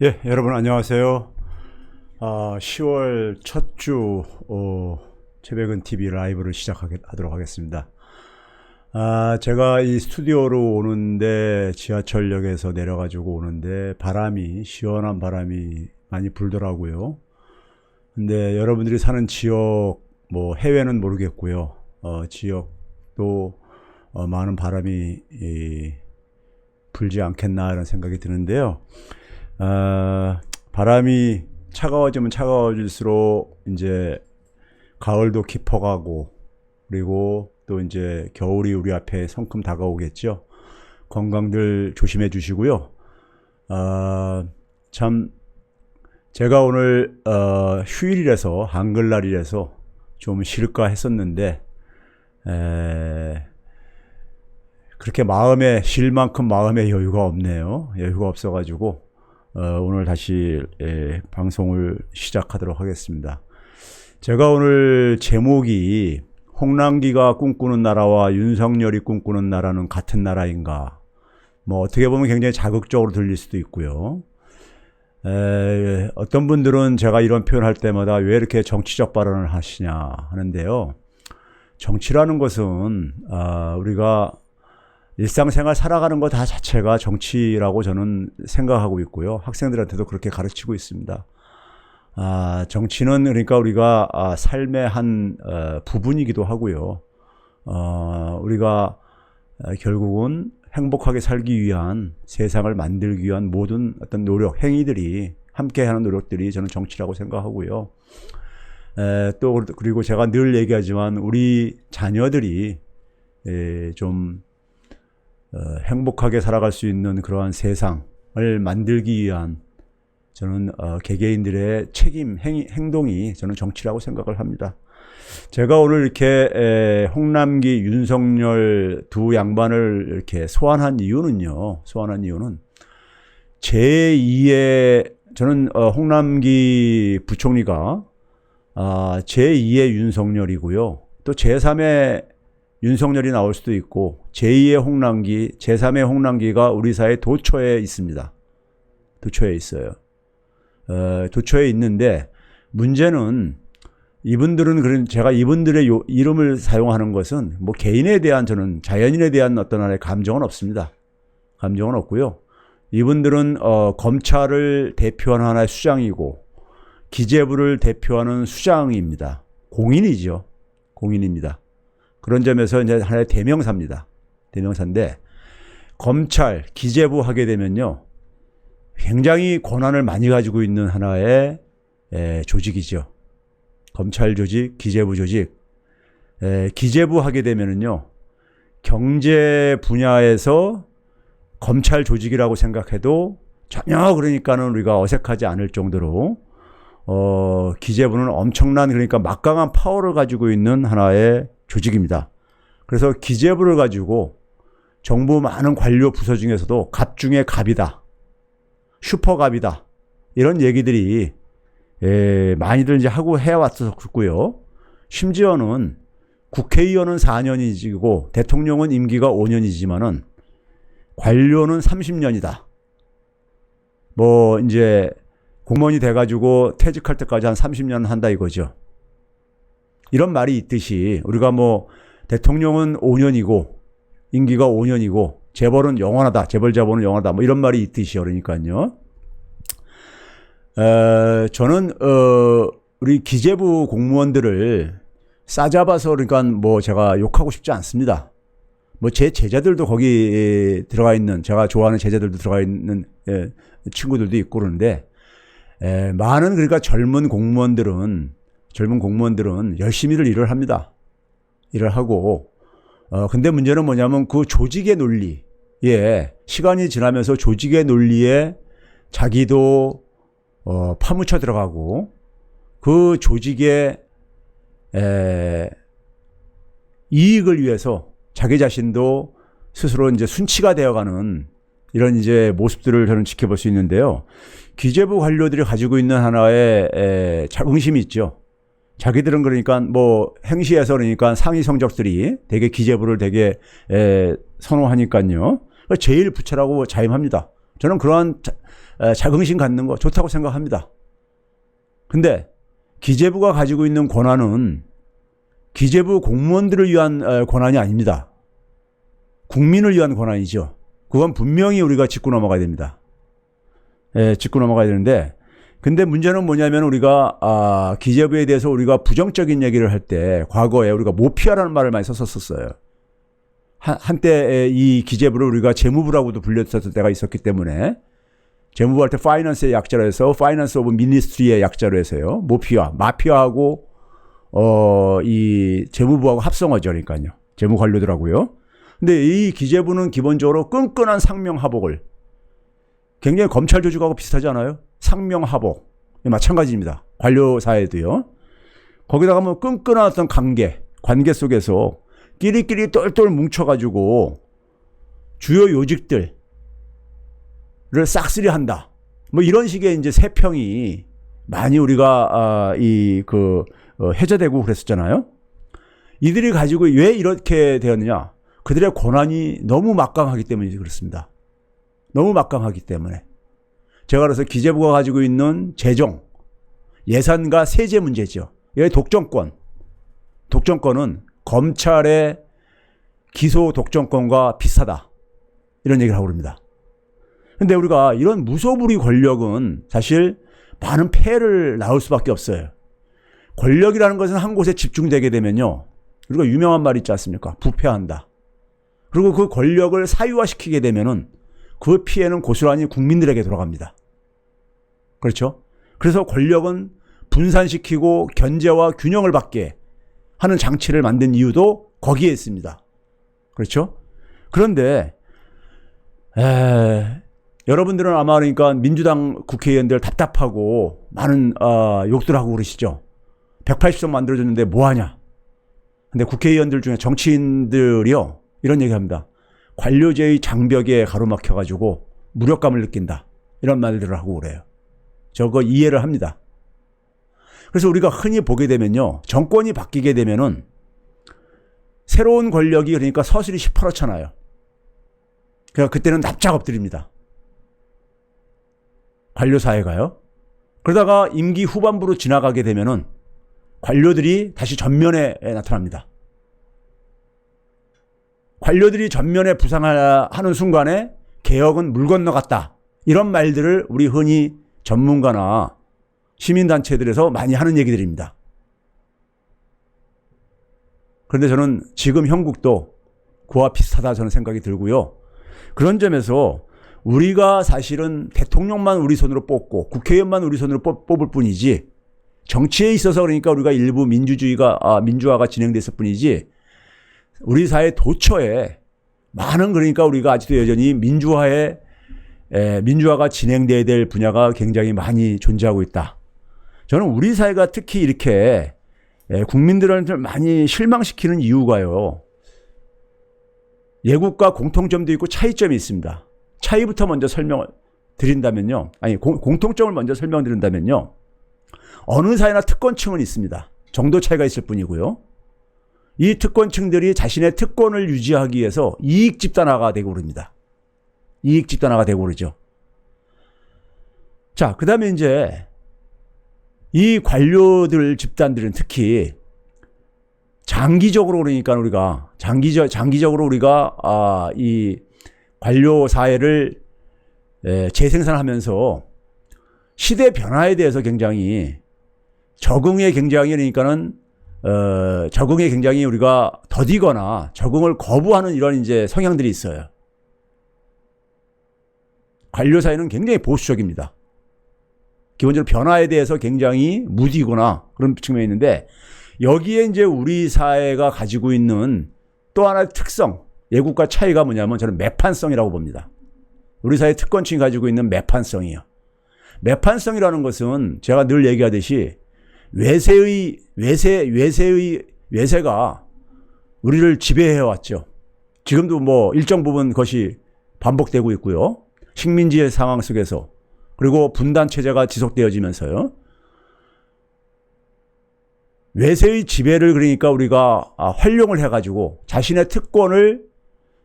예, 여러분 안녕하세요. 10월 첫 주 최백은 TV 라이브를 시작하도록 하겠습니다. 제가 이 스튜디오로 오는데 지하철역에서 내려가지고 오는데 시원한 바람이 많이 불더라고요. 근데 여러분들이 사는 지역, 뭐 해외는 모르겠고요. 지역도 많은 바람이 불지 않겠나 이런 생각이 드는데요. 바람이 차가워지면 차가워질수록 이제 가을도 깊어가고, 그리고 또 이제 겨울이 우리 앞에 성큼 다가오겠죠. 건강들 조심해 주시고요. 참 제가 오늘 휴일이라서, 한글날이라서 좀 쉴까 했었는데 그렇게 마음에 쉴 만큼 마음의 여유가 없네요. 여유가 없어가지고 오늘 다시 방송을 시작하도록 하겠습니다. 제가 오늘 제목이 홍남기가 꿈꾸는 나라와 윤석열이 꿈꾸는 나라는 같은 나라인가, 뭐 어떻게 보면 굉장히 자극적으로 들릴 수도 있고요. 어떤 분들은 제가 이런 표현할 때마다 왜 이렇게 정치적 발언을 하시냐 하는데요. 정치라는 것은 우리가 일상생활 살아가는 것 다 자체가 정치라고 저는 생각하고 있고요. 학생들한테도 그렇게 가르치고 있습니다. 정치는 그러니까 우리가 삶의 한 부분이기도 하고요. 우리가 결국은 행복하게 살기 위한, 세상을 만들기 위한 모든 어떤 노력, 행위들이, 함께하는 노력들이 저는 정치라고 생각하고요. 또 그리고 제가 늘 얘기하지만 우리 자녀들이 좀 행복하게 살아갈 수 있는 그러한 세상을 만들기 위한, 저는 개개인들의 책임, 행동이 저는 정치라고 생각을 합니다. 제가 오늘 이렇게 홍남기, 윤석열 두 양반을 이렇게 소환한 이유는 제2의, 저는 홍남기 부총리가 제2의 윤석열이고요. 또 제3의 윤석열이 나올 수도 있고, 제2의 홍남기, 제3의 홍남기가 우리 사회 도처에 있습니다. 도처에 있어요. 도처에 있는데, 문제는 이분들은, 제가 이분들의 이름을 사용하는 것은 뭐 개인에 대한, 저는 자연인에 대한 어떤 하나의 감정은 없습니다. 감정은 없고요. 이분들은 검찰을 대표하는 하나의 수장이고, 기재부를 대표하는 수장입니다. 공인이죠. 공인입니다. 그런 점에서 이제 하나의 대명사입니다. 대명사인데, 검찰, 기재부 하게 되면요, 굉장히 권한을 많이 가지고 있는 하나의 조직이죠. 검찰 조직, 기재부 조직. 기재부 하게 되면은요, 경제 분야에서 검찰 조직이라고 생각해도 전혀, 그러니까는 우리가 어색하지 않을 정도로 기재부는 엄청난, 그러니까 막강한 파워를 가지고 있는 하나의 조직입니다. 그래서 기재부를 가지고 정부 많은 관료 부서 중에서도 갑 중에 갑이다, 슈퍼갑이다, 이런 얘기들이 많이들 이제 하고 해왔었고요. 심지어는 국회의원은 4년이고 대통령은 임기가 5년이지만은 관료는 30년이다. 뭐 이제 공무원이 돼가지고 퇴직할 때까지 한 30년 한다 이거죠. 이런 말이 있듯이 우리가 뭐 대통령은 5년이고 임기가 5년이고 재벌은 영원하다, 재벌 자본은 영원하다, 뭐 이런 말이 있듯이, 그러니까요. 저는 우리 기재부 공무원들을 싸잡아서, 그러니까 뭐 제가 욕하고 싶지 않습니다. 뭐 제 제자들도 거기 들어가 있는, 제가 좋아하는 제자들도 들어가 있는 친구들도 있고 그러는데, 많은, 그러니까 젊은 공무원들은 열심히들 일을 합니다. 일을 하고, 근데 문제는 뭐냐면 그 조직의 논리, 시간이 지나면서 조직의 논리에 자기도 파묻혀 들어가고, 그 조직의 이익을 위해서 자기 자신도 스스로 이제 순치가 되어가는 이런 이제 모습들을 저는 지켜볼 수 있는데요. 기재부 관료들이 가지고 있는 하나의 자긍심이 있죠. 자기들은 그러니까 뭐 행시에서 그러니까 상위 성적들이 되게 기재부를 되게 선호하니까요. 제일 부처라고 자임합니다. 저는 그러한 자긍심 갖는 거 좋다고 생각합니다. 근데 기재부가 가지고 있는 권한은 기재부 공무원들을 위한 권한이 아닙니다. 국민을 위한 권한이죠. 그건 분명히 우리가 짚고 넘어가야 됩니다. 짚고 넘어가야 되는데, 근데 문제는 뭐냐면 우리가 기재부에 대해서 우리가 부정적인 얘기를 할 때 과거에 우리가 모피아라는 말을 많이 썼었어요. 한때 이 기재부를 우리가 재무부라고도 불렸었을 때가 있었기 때문에 재무부 할 때 파이낸스의 약자로 해서 파이낸스 오브 미니스트리의 약자로 해서요. 모피아, 마피아하고 이 재무부하고 합성어죠. 그러니까요. 재무 관료들하고요. 근데 이 기재부는 기본적으로 끈끈한 상명하복을, 굉장히 검찰 조직하고 비슷하지 않아요? 상명하복. 마찬가지입니다. 관료사회도요. 거기다가 뭐 끈끈한 어떤 관계 속에서 끼리끼리 똘똘 뭉쳐가지고 주요 요직들을 싹쓸이 한다. 뭐 이런 식의 이제 세평이 많이 우리가 해제되고 그랬었잖아요. 이들이 가지고 왜 이렇게 되었느냐? 그들의 권한이 너무 막강하기 때문에 그렇습니다. 너무 막강하기 때문에. 제가 그래서 기재부가 가지고 있는 재정, 예산과 세제 문제죠. 여기 독점권. 독점권은 검찰의 기소 독점권과 비슷하다. 이런 얘기를 하고 그럽니다. 근데 우리가 이런 무소불위 권력은 사실 많은 폐해를 낳을 수밖에 없어요. 권력이라는 것은 한 곳에 집중되게 되면요. 우리가 유명한 말 있지 않습니까? 부패한다. 그리고 그 권력을 사유화시키게 되면은 그 피해는 고스란히 국민들에게 돌아갑니다. 그렇죠? 그래서 권력은 분산시키고 견제와 균형을 받게 하는 장치를 만든 이유도 거기에 있습니다. 그렇죠? 그런데 여러분들은 아마 그러니까 민주당 국회의원들 답답하고 많은 욕들 하고 그러시죠. 180석 만들어줬는데 뭐하냐. 근데 국회의원들 중에 정치인들이요. 이런 얘기합니다. 관료제의 장벽에 가로막혀가지고 무력감을 느낀다. 이런 말들을 하고 그래요. 저거 이해를 합니다. 그래서 우리가 흔히 보게 되면요. 정권이 바뀌게 되면은 새로운 권력이 그러니까 서슬이 시퍼렇잖아요. 그러니까 그때는 납작 엎드립니다. 관료사회가요. 그러다가 임기 후반부로 지나가게 되면은 관료들이 다시 전면에 나타납니다. 관료들이 전면에 부상하는 순간에 개혁은 물 건너갔다. 이런 말들을 우리 흔히 전문가나 시민단체들에서 많이 하는 얘기들입니다. 그런데 저는 지금 형국도 그와 비슷하다 저는 생각이 들고요. 그런 점에서 우리가 사실은 대통령만 우리 손으로 뽑고 국회의원만 우리 손으로 뽑을 뿐이지 정치에 있어서 그러니까 우리가 일부 민주화가 진행됐을 뿐이지 우리 사회 도처에 많은 그러니까 우리가 아직도 여전히 민주화가 진행돼야 될 분야가 굉장히 많이 존재하고 있다. 저는 우리 사회가 특히 이렇게 국민들을 많이 실망시키는 이유가요. 예국과 공통점도 있고 차이점이 있습니다. 차이부터 먼저 설명을 드린다면요. 공통점을 먼저 설명드린다면요. 어느 사회나 특권층은 있습니다. 정도 차이가 있을 뿐이고요. 이 특권층들이 자신의 특권을 유지하기 위해서 이익 집단화가 되고 그럽니다. 이익 집단화가 되고 그러죠. 자, 그 다음에 이제 이 관료들 집단들은 특히 장기적으로 그러니까 우리가 장기적으로 우리가 이 관료 사회를 재생산하면서 시대 변화에 대해서 굉장히 적응에 굉장히 그러니까는 적응에 굉장히 우리가 더디거나 적응을 거부하는 이런 이제 성향들이 있어요. 관료 사회는 굉장히 보수적입니다. 기본적으로 변화에 대해서 굉장히 무디거나 그런 측면이 있는데 여기에 이제 우리 사회가 가지고 있는 또 하나의 특성, 예국과 차이가 뭐냐면 저는 매판성이라고 봅니다. 우리 사회 특권층이 가지고 있는 매판성이에요. 매판성이라는 것은 제가 늘 얘기하듯이 외세가 우리를 지배해왔죠. 지금도 뭐 일정 부분 그것이 반복되고 있고요. 식민지의 상황 속에서 그리고 분단체제가 지속되어지면서요. 외세의 지배를 그러니까 우리가 활용을 해가지고 자신의 특권을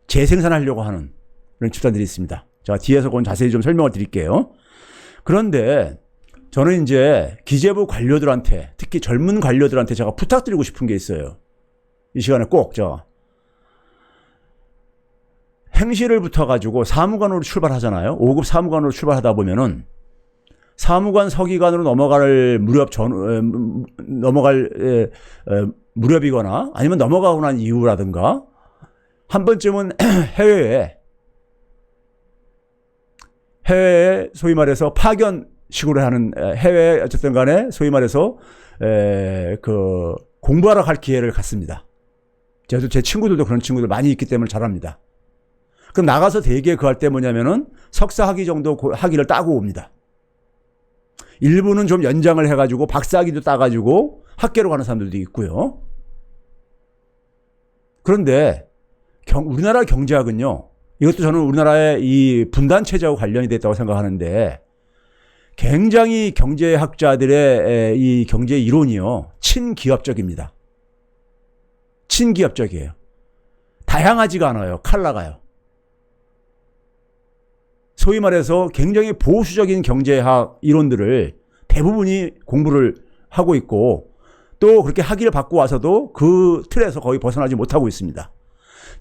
재생산하려고 하는 그런 집단들이 있습니다. 자, 뒤에서 그건 자세히 좀 설명을 드릴게요. 그런데 저는 이제 기재부 관료들한테, 특히 젊은 관료들한테 제가 부탁드리고 싶은 게 있어요. 이 시간에 꼭 행시를 붙어가지고 사무관으로 출발하잖아요. 5급 사무관으로 출발하다 보면은 사무관 서기관으로 넘어갈 무렵이거나 아니면 넘어가고 난 이후라든가 한 번쯤은 해외에 소위 말해서 파견식으로 하는 해외 어쨌든 간에 소위 말해서 그 공부하러 갈 기회를 갖습니다. 저도 제 친구들도 그런 친구들 많이 있기 때문에 잘 압니다. 그럼 나가서 대개 그 할 때 뭐냐면은 석사 학위 정도 학위를 따고 옵니다. 일부는 좀 연장을 해가지고 박사 학위도 따가지고 학계로 가는 사람들도 있고요. 그런데 우리나라 경제학은요, 이것도 저는 우리나라의 이 분단 체제하고 관련이 됐다고 생각하는데 굉장히 경제학자들의 이 경제 이론이요, 친기업적입니다. 친기업적이에요. 다양하지가 않아요. 칼라가요. 소위 말해서 굉장히 보수적인 경제학 이론들을 대부분이 공부를 하고 있고 또 그렇게 학위를 받고 와서도 그 틀에서 거의 벗어나지 못하고 있습니다.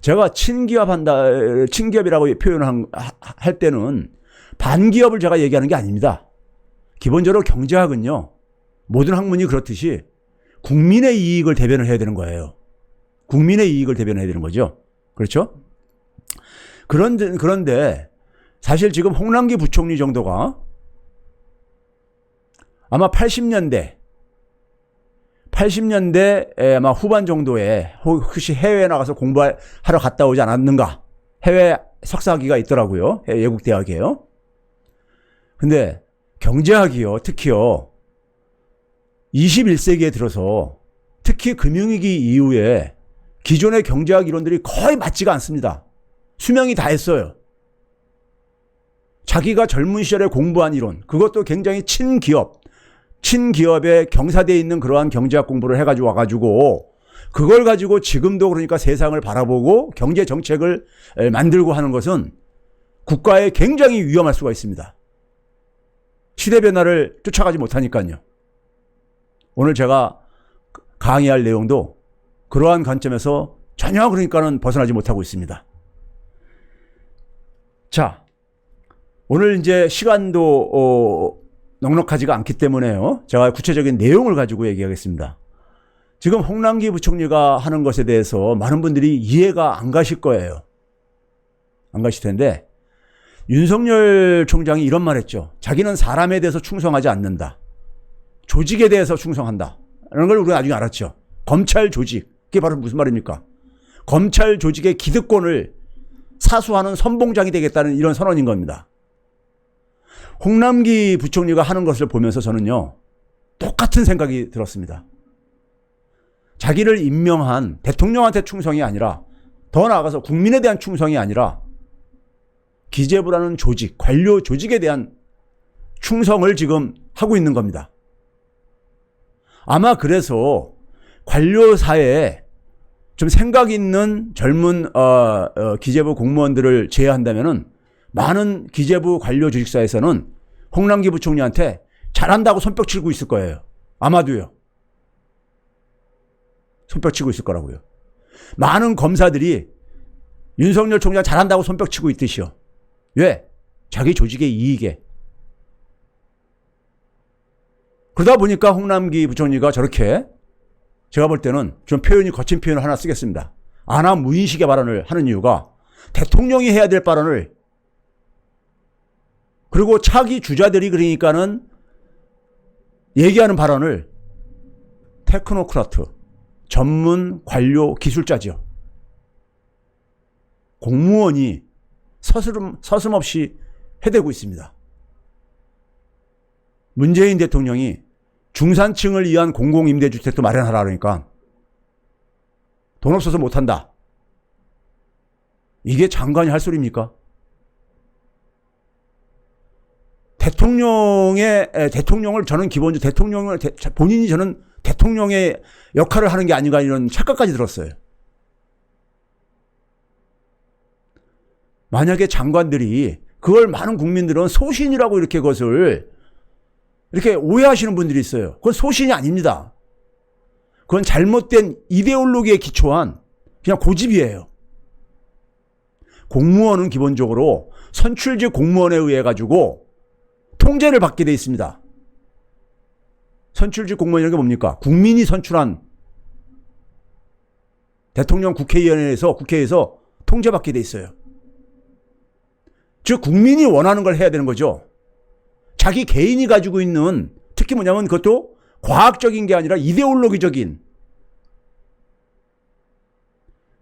제가 친기업이라고 표현할 때는 반기업을 제가 얘기하는 게 아닙니다. 기본적으로 경제학은요, 모든 학문이 그렇듯이 국민의 이익을 대변을 해야 되는 거예요. 국민의 이익을 대변해야 되는 거죠. 그렇죠? 그런데 사실 지금 홍남기 부총리 정도가 아마 80년대 아마 후반 정도에 혹시 해외에 나가서 공부하러 갔다 오지 않았는가. 해외 석사학위가 있더라고요. 외국 대학이에요. 근데 경제학이요, 특히요, 21세기에 들어서 특히 금융위기 이후에 기존의 경제학 이론들이 거의 맞지가 않습니다. 수명이 다 했어요. 자기가 젊은 시절에 공부한 이론, 그것도 굉장히 친기업에 경사되어 있는 그러한 경제학 공부를 해가지고 와가지고 그걸 가지고 지금도 그러니까 세상을 바라보고 경제 정책을 만들고 하는 것은 국가에 굉장히 위험할 수가 있습니다. 시대 변화를 쫓아가지 못하니까요. 오늘 제가 강의할 내용도 그러한 관점에서 전혀 그러니까는 벗어나지 못하고 있습니다. 자, 오늘 이제 시간도 넉넉하지가 않기 때문에요, 제가 구체적인 내용을 가지고 얘기하겠습니다. 지금 홍남기 부총리가 하는 것에 대해서 많은 분들이 이해가 안 가실 거예요. 안 가실 텐데, 윤석열 총장이 이런 말 했죠. 자기는 사람에 대해서 충성하지 않는다. 조직에 대해서 충성한다. 라는 걸 우리가 나중에 알았죠. 검찰 조직. 그게 바로 무슨 말입니까? 검찰 조직의 기득권을 사수하는 선봉장이 되겠다는 이런 선언인 겁니다. 홍남기 부총리가 하는 것을 보면서 저는요, 똑같은 생각이 들었습니다. 자기를 임명한 대통령한테 충성이 아니라, 더 나아가서 국민에 대한 충성이 아니라 기재부라는 조직, 관료 조직에 대한 충성을 지금 하고 있는 겁니다. 아마 그래서 관료사에 좀 생각 있는 젊은 기재부 공무원들을 제외한다면은 많은 기재부 관료 조직사에서는 홍남기 부총리한테 잘한다고 손뼉 치고 있을 거예요. 아마도요. 손뼉 치고 있을 거라고요. 많은 검사들이 윤석열 총장 잘한다고 손뼉 치고 있듯이요. 왜? 자기 조직의 이익에. 그러다 보니까 홍남기 부총리가 저렇게, 제가 볼 때는 좀 거친 표현을 하나 쓰겠습니다. 안하무인식의 발언을 하는 이유가 대통령이 해야 될 발언을, 그리고 차기 주자들이 그러니까는 얘기하는 발언을 테크노크라트, 전문 관료 기술자죠. 공무원이 서슴없이 해대고 있습니다. 문재인 대통령이 중산층을 위한 공공임대주택도 마련하라 그러니까 돈 없어서 못한다. 이게 장관이 할 소리입니까? 대통령을 저는 기본적으로 본인이 저는 대통령의 역할을 하는 게 아닌가 이런 착각까지 들었어요. 만약에 장관들이 그걸 많은 국민들은 소신이라고 이렇게 그것을 이렇게 오해하시는 분들이 있어요. 그건 소신이 아닙니다. 그건 잘못된 이데올로기에 기초한 그냥 고집이에요. 공무원은 기본적으로 선출직 공무원에 의해 가지고 통제를 받게 돼 있습니다. 선출직 공무원이라는 게 뭡니까? 국민이 선출한 대통령 국회의원에서 국회에서 통제받게 돼 있어요. 즉 국민이 원하는 걸 해야 되는 거죠. 자기 개인이 가지고 있는 특히 뭐냐면 그것도 과학적인 게 아니라 이데올로기적인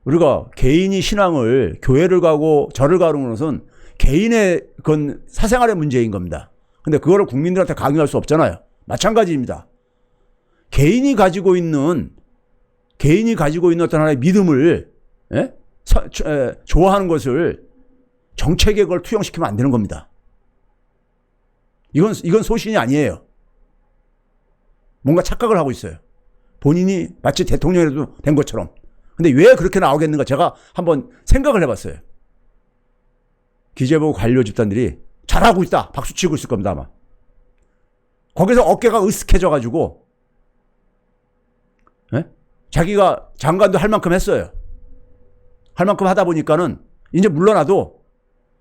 우리가 개인이 신앙을 교회를 가고 절을 가는 것은 개인의 그건 사생활의 문제인 겁니다. 근데 그거를 국민들한테 강요할 수 없잖아요. 마찬가지입니다. 개인이 가지고 있는 어떤 하나의 믿음을 좋아하는 것을 정책에 그걸 투영시키면 안 되는 겁니다. 이건 소신이 아니에요. 뭔가 착각을 하고 있어요. 본인이 마치 대통령이라도 된 것처럼. 근데 왜 그렇게 나오겠는가 제가 한번 생각을 해봤어요. 기재부 관료 집단들이 잘하고 있다 박수치고 있을 겁니다 아마. 거기서 어깨가 으쓱해져가지고 자기가 장관도 할 만큼 했어요. 할 만큼 하다 보니까는 이제 물러나도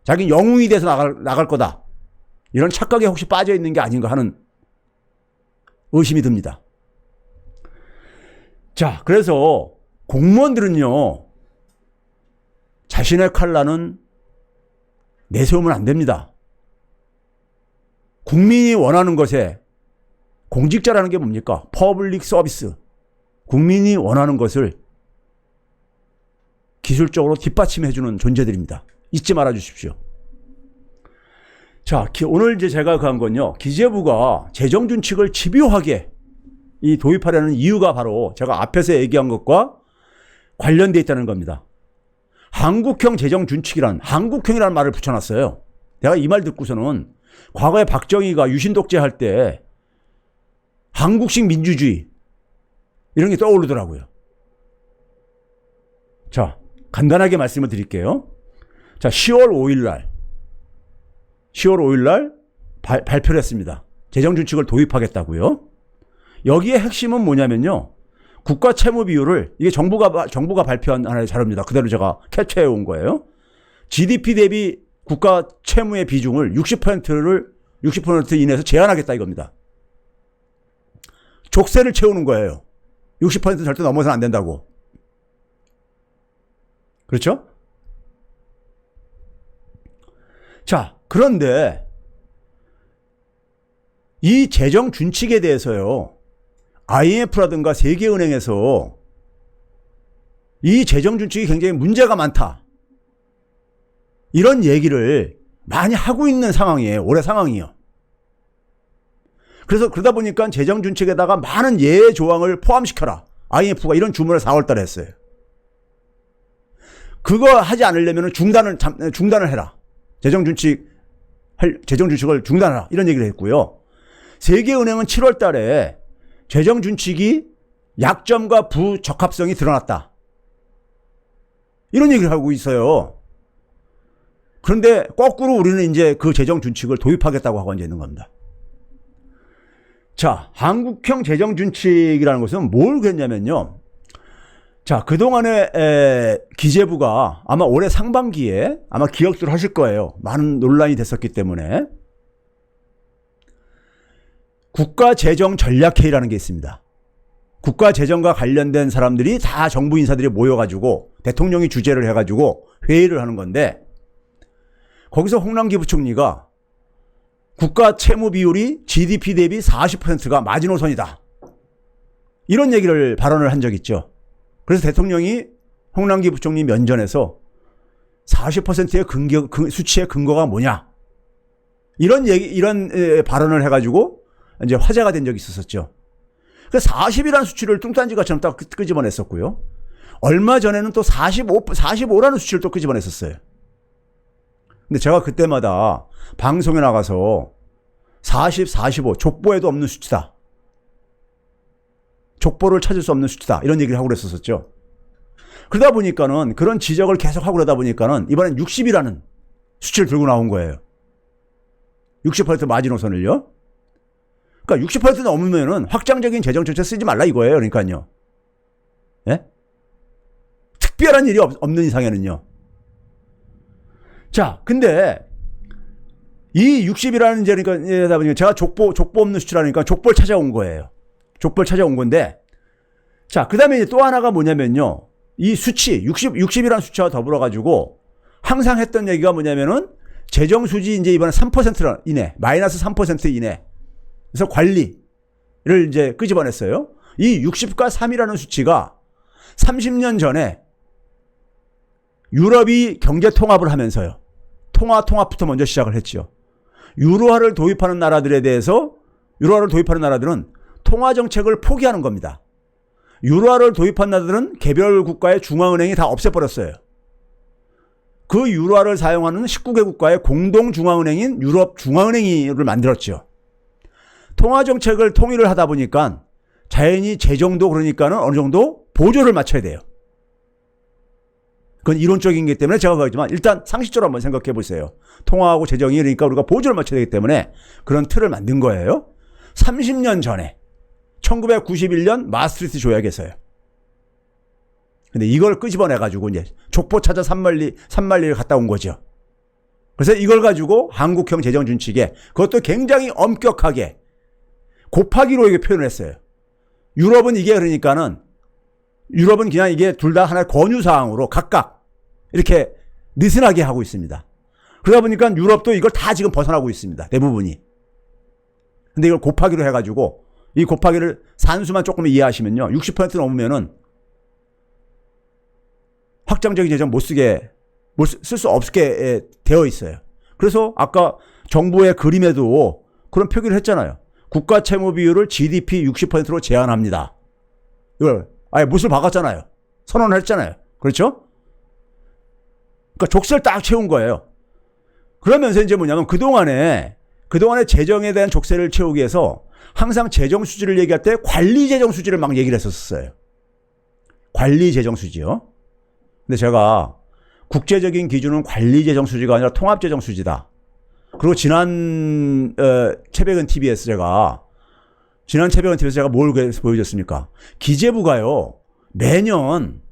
자기 영웅이 돼서 나갈 거다. 이런 착각에 혹시 빠져 있는 게 아닌가 하는 의심이 듭니다. 자, 그래서 공무원들은요, 자신의 칼날은 내세우면 안 됩니다. 국민이 원하는 것에 공직자라는 게 뭡니까? 퍼블릭 서비스. 국민이 원하는 것을 기술적으로 뒷받침해주는 존재들입니다. 잊지 말아 주십시오. 자, 오늘 이제 제가 한 건요, 기재부가 재정준칙을 집요하게 도입하려는 이유가 바로 제가 앞에서 얘기한 것과 관련되어 있다는 겁니다. 한국형 재정준칙이란, 한국형이라는 말을 붙여놨어요. 내가 이 말 듣고서는 과거에 박정희가 유신 독재할 때 한국식 민주주의 이런 게 떠오르더라고요. 자, 간단하게 말씀을 드릴게요. 자, 10월 5일 날 발표를 했습니다. 재정준칙을 도입하겠다고요. 여기에 핵심은 뭐냐면요. 국가 채무 비율을, 이게 정부가 발표한 하나의 자료입니다. 그대로 제가 캡처해 온 거예요. GDP 대비 국가 채무의 비중을 60% 이내에서 제한하겠다 이겁니다. 족쇄를 채우는 거예요. 60% 절대 넘어서는 안 된다고. 그렇죠? 자, 그런데 이 재정 준칙에 대해서요, IMF라든가 세계은행에서 이 재정 준칙이 굉장히 문제가 많다, 이런 얘기를 많이 하고 있는 상황이에요. 올해 상황이요. 그래서 그러다 보니까 재정 준칙에다가 많은 예외 조항을 포함시켜라. IMF가 이런 주문을 4월 달에 했어요. 그거 하지 않으려면 중단을 해라. 재정 준칙을 중단하라. 이런 얘기를 했고요. 세계은행은 7월 달에 재정 준칙이 약점과 부적합성이 드러났다, 이런 얘기를 하고 있어요. 그런데 거꾸로 우리는 이제 그 재정 준칙을 도입하겠다고 하고 앉아 있는 겁니다. 자, 한국형 재정 준칙이라는 것은 뭘 그랬냐면요. 자, 그동안에 기재부가 아마 올해 상반기에 아마 기억들 하실 거예요. 많은 논란이 됐었기 때문에. 국가재정전략회의라는 게 있습니다. 국가재정과 관련된 사람들이 다 정부 인사들이 모여가지고 대통령이 주재를 해가지고 회의를 하는 건데, 거기서 홍남기 부총리가 국가 채무 비율이 GDP 대비 40%가 마지노선이다, 이런 발언을 한 적이 있죠. 그래서 대통령이 홍남기 부총리 면전에서 40%의 수치의 근거가 뭐냐, 이런 발언을 해가지고 이제 화제가 된 적이 있었죠. 그래서 40이라는 수치를 뚱딴지가처럼 딱 끄집어냈었고요. 얼마 전에는 또 45라는 수치를 또 끄집어냈었어요. 근데 제가 그때마다 방송에 나가서 40, 45, 족보에도 없는 수치다, 족보를 찾을 수 없는 수치다, 이런 얘기를 하고 그랬었죠. 그러다 보니까는, 그런 지적을 계속 하고 그러다 보니까는 이번엔 60이라는 수치를 들고 나온 거예요. 60% 마지노선을요. 그러니까 60% 넘으면은 확장적인 재정 정책 쓰지 말라 이거예요. 그러니까요. 예? 특별한 일이 없는 이상에는요. 자, 근데 이 60이라는 제니까 보니까 제가 족보 없는 수치라니까 족보를 찾아온 거예요. 족보를 찾아온 건데, 자, 그 다음에 또 하나가 뭐냐면요. 이 수치, 60이라는 수치와 더불어가지고 항상 했던 얘기가 뭐냐면은 재정수지 이제 이번에 3% 이내, 마이너스 3% 이내. 그래서 관리를 이제 끄집어냈어요. 이 60과 3이라는 수치가 30년 전에 유럽이 경제 통합을 하면서요. 통합부터 먼저 시작을 했죠. 유로화를 도입하는 나라들에 대해서 유로화를 도입하는 나라들은 통화 정책을 포기하는 겁니다. 유로화를 도입한 나라들은 개별 국가의 중앙은행이 다 없애버렸어요. 그 유로화를 사용하는 19개 국가의 공동 중앙은행인 유럽 중앙은행을 만들었죠. 통화 정책을 통일을 하다 보니까 자연히 재정도 그러니까는 어느 정도 보조를 맞춰야 돼요. 그건 이론적인 게 때문에 제가 그러지만 일단 상식적으로 한번 생각해 보세요. 통화하고 재정이 그러니까 우리가 보조를 맞춰야 되기 때문에 그런 틀을 만든 거예요. 30년 전에 1991년 마스트리트 조약에서요. 근데 이걸 끄집어내 가지고 이제 족보 찾아 산만리를 갔다 온 거죠. 그래서 이걸 가지고 한국형 재정 준칙에 그것도 굉장히 엄격하게 곱하기로 이게 표현을 했어요. 유럽은 이게 그러니까는 유럽은 그냥 이게 둘 다 하나의 권유사항으로 각각 이렇게 느슨하게 하고 있습니다. 그러다 보니까 유럽도 이걸 다 지금 벗어나고 있습니다. 대부분이. 근데 이걸 곱하기로 해가지고 이 곱하기를 산수만 조금 이해하시면요. 60% 넘으면은 확장적인 재정 쓸 수 없게 되어 있어요. 그래서 아까 정부의 그림에도 그런 표기를 했잖아요. 국가 채무 비율을 GDP 60%로 제한합니다. 이걸 아예 못을 박았잖아요. 선언을 했잖아요. 그렇죠? 그러니까 족쇄를 딱 채운 거예요. 그러면서 이제 뭐냐면 그동안에 재정에 대한 족쇄를 채우기 위해서 항상 재정 수지를 얘기할 때 관리 재정 수지를 막 얘기를 했었어요. 관리 재정 수지요. 근데 제가 국제적인 기준은 관리 재정 수지가 아니라 통합 재정 수지다. 그리고 지난 최백은 TV에서 제가 뭘 보여줬습니까? 기재부가요 매년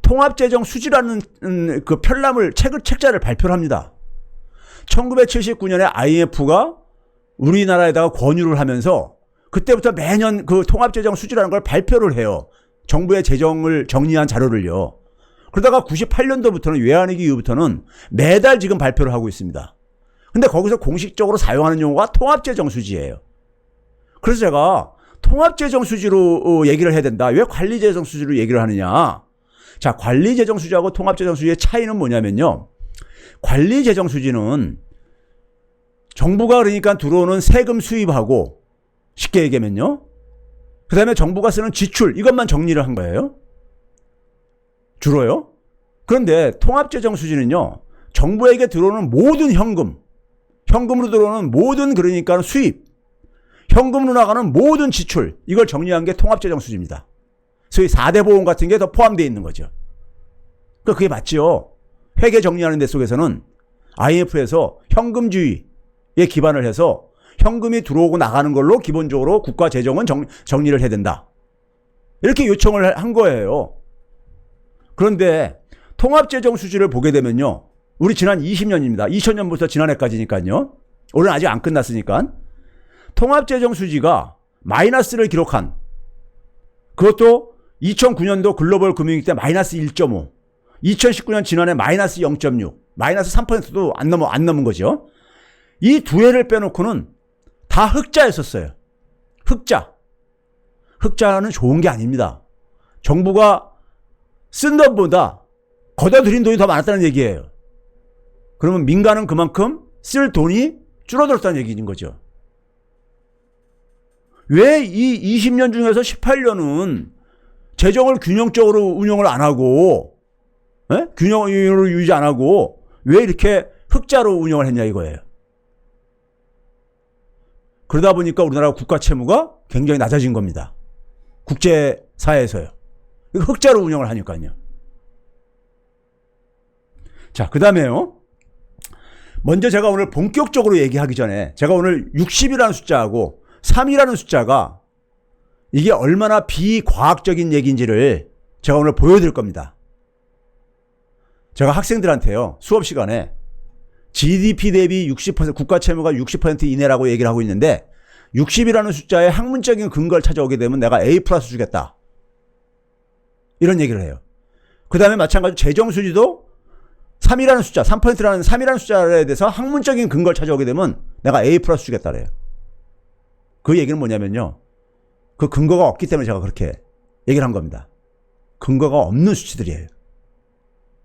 통합재정 수지라는 그 책자를 발표를 합니다. 1979년에 IMF가 우리나라에다가 권유를 하면서 그때부터 매년 그 통합재정 수지라는 걸 발표를 해요. 정부의 재정을 정리한 자료를요. 그러다가 98년도부터는 외환위기 이후부터는 매달 지금 발표를 하고 있습니다. 근데 거기서 공식적으로 사용하는 용어가 통합재정수지예요. 그래서 제가 통합재정수지로 얘기를 해야 된다. 왜 관리재정수지로 얘기를 하느냐. 자, 관리재정수지하고 통합재정수지의 차이는 뭐냐면요. 관리재정수지는 정부가 그러니까 들어오는 세금 수입하고 쉽게 얘기하면요. 그 다음에 정부가 쓰는 지출 이것만 정리를 한 거예요. 주로요. 그런데 통합재정수지는요. 정부에게 들어오는 모든 현금으로 들어오는 모든 그러니까 수입, 현금으로 나가는 모든 지출 이걸 정리한 게 통합재정수지입니다. 소위 4대 보험 같은 게 더 포함되어 있는 거죠. 그게 맞죠. 회계 정리하는 데 속에서는 IMF에서 현금주의에 기반을 해서 현금이 들어오고 나가는 걸로 기본적으로 국가 재정은 정리를 해야 된다. 이렇게 요청을 한 거예요. 그런데 통합재정 수지를 보게 되면요. 우리 지난 20년입니다. 2000년부터 지난해까지니까요. 올해는 아직 안 끝났으니까. 통합재정 수지가 마이너스를 기록한 그것도 2009년도 글로벌 금융위기 때 마이너스 1.5, 2019년 지난해 마이너스 0.6, 마이너스 3%도 안 넘은 거죠. 이 두 해를 빼놓고는 다 흑자였었어요. 흑자는 좋은 게 아닙니다. 정부가 쓴 돈보다 걷어 들인 돈이 더 많았다는 얘기예요. 그러면 민간은 그만큼 쓸 돈이 줄어들었다는 얘기인 거죠. 왜 이 20년 중에서 18년은 재정을 균형적으로 운영을 안 하고, 균형을 유지 안 하고, 왜 이렇게 흑자로 운영을 했냐 이거예요. 그러다 보니까 우리나라 국가 채무가 굉장히 낮아진 겁니다. 국제사회에서요. 흑자로 운영을 하니까요. 자, 그 다음에요. 먼저 제가 오늘 본격적으로 얘기하기 전에 제가 오늘 60이라는 숫자하고 3이라는 숫자가 이게 얼마나 비과학적인 얘기인지를 제가 오늘 보여드릴 겁니다. 제가 학생들한테요, 수업 시간에 GDP 대비 60%, 국가 채무가 60% 이내라고 얘기를 하고 있는데 60이라는 숫자의 학문적인 근거를 찾아오게 되면 내가 A 플러스 주겠다. 이런 얘기를 해요. 그 다음에 마찬가지로 재정수지도 3이라는 숫자, 3%라는 3이라는 숫자에 대해서 학문적인 근거를 찾아오게 되면 내가 A 플러스 주겠다 그래요. 그 얘기는 뭐냐면요, 그 근거가 없기 때문에 제가 그렇게 얘기를 한 겁니다. 근거가 없는 수치들이에요.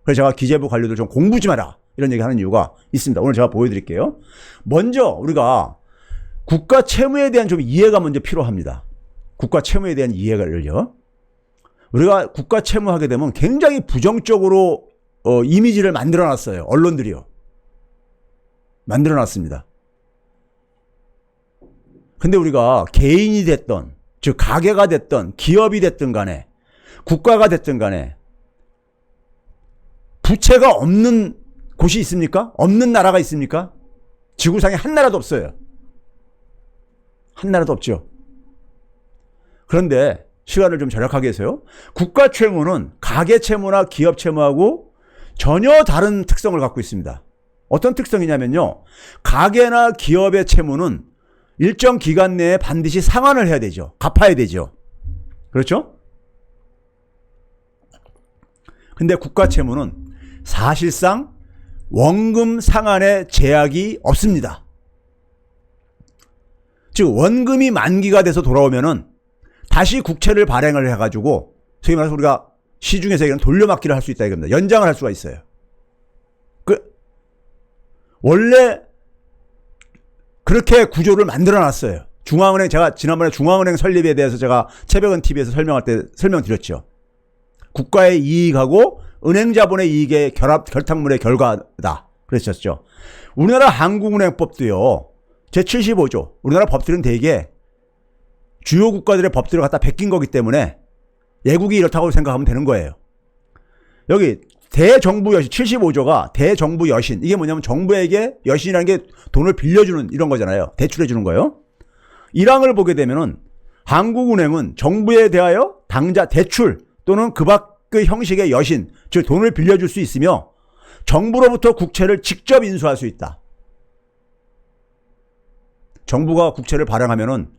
그래서 제가 기재부 관료들 좀 공부 좀 해라, 이런 얘기 하는 이유가 있습니다. 오늘 제가 보여드릴게요. 먼저 우리가 국가 채무에 대한 좀 이해가 먼저 필요합니다. 국가 채무에 대한 이해를요. 우리가 국가 채무하게 되면 굉장히 부정적으로 이미지를 만들어놨어요. 언론들이요. 만들어놨습니다. 근데 우리가 개인이 됐던, 즉 가게가 됐던, 기업이 됐든 간에, 국가가 됐든 간에 부채가 없는 곳이 있습니까? 없는 나라가 있습니까? 지구상에 한 나라도 없어요. 한 나라도 없죠. 그런데 시간을 좀 절약하게 해서요, 국가 채무는 가계 채무나 기업 채무하고 전혀 다른 특성을 갖고 있습니다. 어떤 특성이냐면요, 가계나 기업의 채무는 일정 기간 내에 반드시 상환을 해야 되죠. 갚아야 되죠. 그렇죠? 근데 국가 채무는 사실상 원금 상환의 제약이 없습니다. 즉 원금이 만기가 돼서 돌아오면은 다시 국채를 발행을 해가지고 소위 말해서 우리가 시중에서 얘기하는 돌려막기를 할 수 있다 이겁니다. 연장을 할 수가 있어요. 원래 그렇게 구조를 만들어놨어요. 중앙은행, 제가 지난번에 중앙은행 설립에 대해서 제가 최백은 TV에서 설명할 때 설명드렸죠. 국가의 이익하고 은행 자본의 이익의 결탁물의 결과다 그랬었죠. 우리나라 한국은행법도요, 제75조, 우리나라 법들은 대개 주요 국가들의 법들을 갖다 베낀 거기 때문에 예국이 이렇다고 생각하면 되는 거예요. 여기 대정부 여신 75조가 대정부 여신, 이게 뭐냐면 정부에게 여신이라는 게 돈을 빌려주는 이런 거잖아요. 대출해 주는 거예요. 1항을 보게 되면은 한국은행은 정부에 대하여 당자 대출 또는 그 밖의 형식의 여신, 즉 돈을 빌려줄 수 있으며 정부로부터 국채를 직접 인수할 수 있다. 정부가 국채를 발행하면은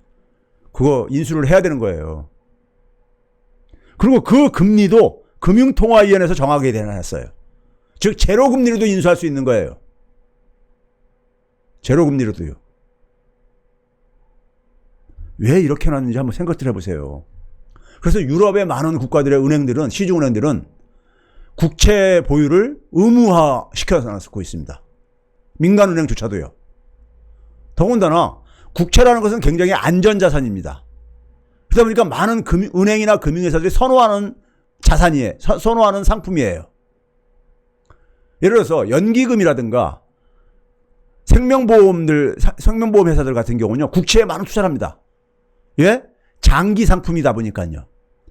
그거 인수를 해야 되는 거예요. 그리고 그 금리도 금융통화위원회에서 정하게 되어놨어요. 즉 제로금리로도 인수할 수 있는 거예요. 제로금리로도요. 왜 이렇게 해놨는지 한번 생각들 해보세요. 그래서 유럽의 많은 국가들의 은행들은, 시중은행들은 국채 보유를 의무화 시켜서 놨고 있습니다. 민간은행조차도요. 더군다나 국채라는 것은 굉장히 안전자산입니다. 그러다 보니까 많은 은행이나 금융회사들이 선호하는 자산이에요. 선호하는 상품이에요. 예를 들어서 연기금이라든가 생명보험 회사들 같은 경우는요, 국채에 많은 투자를 합니다. 예? 장기 상품이다 보니까요.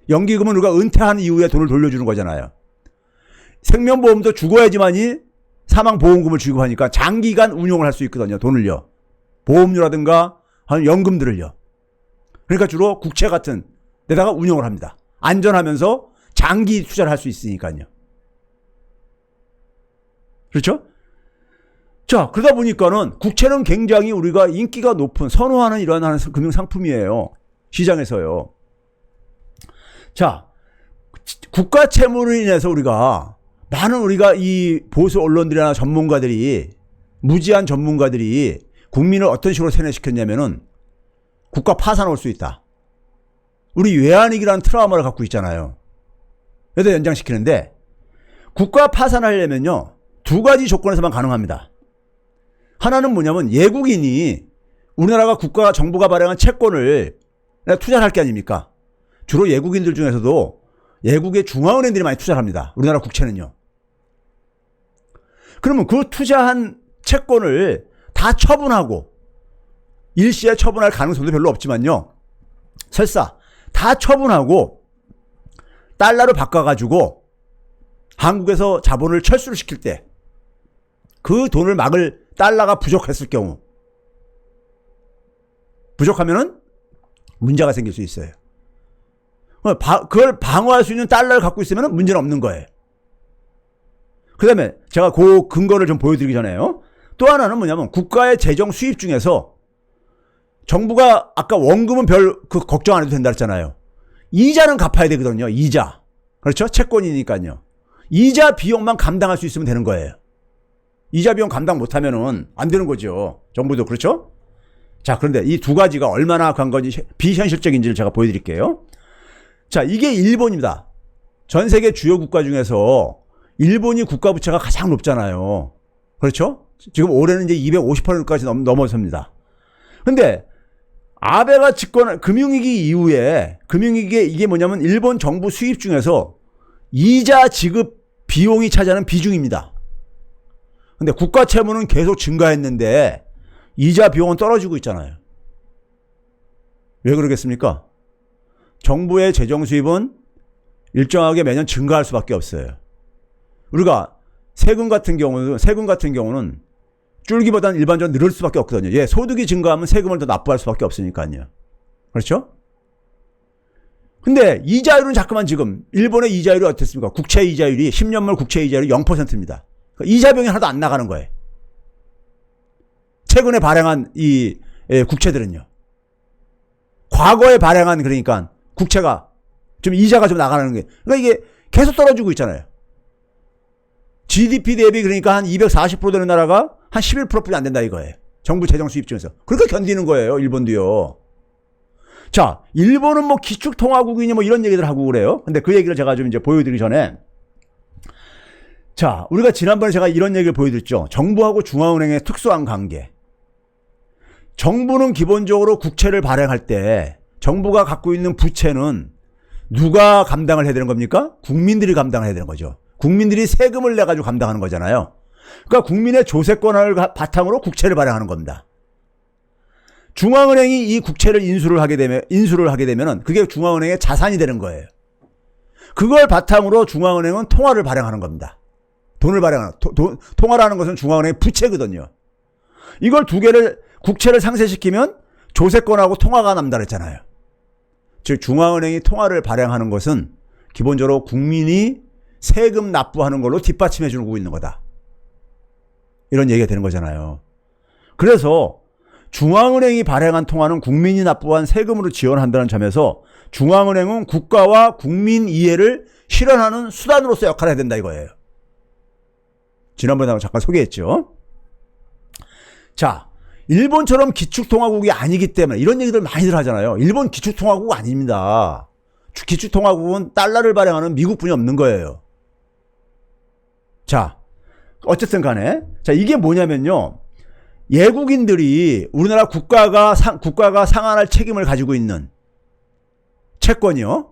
연기금은 우리가 은퇴한 이후에 돈을 돌려주는 거잖아요. 생명보험도 죽어야지만이 사망보험금을 주고 하니까 장기간 운용을 할 수 있거든요. 돈을요. 보험료라든가 연금들을요. 그러니까 주로 국채 같은 데다가 운용을 합니다. 안전하면서 장기 투자를 할 수 있으니까요. 그렇죠? 자, 그러다 보니까는 국채는 굉장히 우리가 인기가 높은, 선호하는 이러한 금융상품이에요. 시장에서요. 자, 국가 채무로 인해서 우리가 이 보수 언론들이나 전문가들이, 무지한 전문가들이 국민을 어떤 식으로 세뇌시켰냐면은 국가 파산 올 수 있다. 우리 외환위기라는 트라우마를 갖고 있잖아요. 여기다 연장시키는데 국가 파산하려면요, 두 가지 조건에서만 가능합니다. 하나는 뭐냐면 예국인이 우리나라가 정부가 발행한 채권을 투자를 할 게 아닙니까? 주로 예국인들 중에서도 예국의 중앙은행들이 많이 투자를 합니다. 우리나라 국채는요. 그러면 그 투자한 채권을 다 처분하고, 일시에 처분할 가능성도 별로 없지만요, 설사 다 처분하고 달러로 바꿔가지고 한국에서 자본을 철수를 시킬 때 그 돈을 막을 달러가 부족했을 경우. 부족하면은 문제가 생길 수 있어요. 그걸 방어할 수 있는 달러를 갖고 있으면 문제는 없는 거예요. 그 다음에 제가 그 근거를 좀 보여드리기 전에요. 또 하나는 뭐냐면 국가의 재정 수입 중에서 정부가 아까 원금은 별 걱정 안 해도 된다 했잖아요. 이자는 갚아야 되거든요. 이자. 그렇죠? 채권이니까요. 이자 비용만 감당할 수 있으면 되는 거예요. 이자 비용 감당 못하면은 안 되는 거죠. 정부도. 그렇죠? 자, 그런데 이 두 가지가 얼마나 관건이 비현실적인지를 제가 보여드릴게요. 자, 이게 일본입니다. 전 세계 주요 국가 중에서 일본이 국가 부채가 가장 높잖아요. 그렇죠? 지금 올해는 이제 250%까지 넘어섭니다. 근데 아베가 집권 금융위기 이후에 금융위기에 이게 뭐냐면 일본 정부 수입 중에서 이자 지급 비용이 차지하는 비중입니다. 근데 국가 채무는 계속 증가했는데 이자 비용은 떨어지고 있잖아요. 왜 그러겠습니까? 정부의 재정 수입은 일정하게 매년 증가할 수밖에 없어요. 우리가 세금 같은 경우는 줄기보다는 일반적으로 늘을 수밖에 없거든요. 예, 소득이 증가하면 세금을 더 납부할 수밖에 없으니까요. 그렇죠? 근데 이자율은 자꾸만 지금 일본의 이자율이 어떻습니까? 국채 이자율이 10년물 국채 이자율이 0%입니다. 그러니까 이자 비용이 하나도 안 나가는 거예요. 최근에 발행한 이 국채들은요. 과거에 발행한 그러니까 국채가 좀 이자가 좀 나가는 게 그러니까 이게 계속 떨어지고 있잖아요. GDP 대비 그러니까 한 240% 되는 나라가 한 11%뿐이 안 된다 이거예요. 정부 재정 수입 중에서. 그렇게 견디는 거예요. 일본도요. 자, 일본은 뭐 기축통화국이니 뭐 이런 얘기들 하고 그래요. 근데 그 얘기를 제가 좀 이제 보여드리기 전에 자, 우리가 지난번에 제가 이런 얘기를 보여드렸죠. 정부하고 중앙은행의 특수한 관계. 정부는 기본적으로 국채를 발행할 때 정부가 갖고 있는 부채는 누가 감당을 해야 되는 겁니까? 국민들이 감당을 해야 되는 거죠. 국민들이 세금을 내가지고 감당하는 거잖아요. 그러니까 국민의 조세권을 바탕으로 국채를 발행하는 겁니다. 중앙은행이 이 국채를 인수를 하게 되면은 그게 중앙은행의 자산이 되는 거예요. 그걸 바탕으로 중앙은행은 통화를 발행하는 겁니다. 돈을 발행하는, 통화라는 것은 중앙은행의 부채거든요. 이걸 두 개를, 국채를 상쇄시키면 조세권하고 통화가 남다 그랬잖아요. 즉, 중앙은행이 통화를 발행하는 것은 기본적으로 국민이 세금 납부하는 걸로 뒷받침해 주고 있는 거다. 이런 얘기가 되는 거잖아요. 그래서 중앙은행이 발행한 통화는 국민이 납부한 세금으로 지원한다는 점에서 중앙은행은 국가와 국민 이해를 실현하는 수단으로서 역할을 해야 된다 이거예요. 지난번에 잠깐 소개했죠. 자, 일본처럼 기축통화국이 아니기 때문에 이런 얘기들 많이들 하잖아요. 일본 기축통화국 아닙니다. 기축통화국은 달러를 발행하는 미국뿐이 없는 거예요. 자, 어쨌든 간에 자, 이게 뭐냐면요. 예국인들이 우리나라 국가가 상환할 책임을 가지고 있는 채권이요.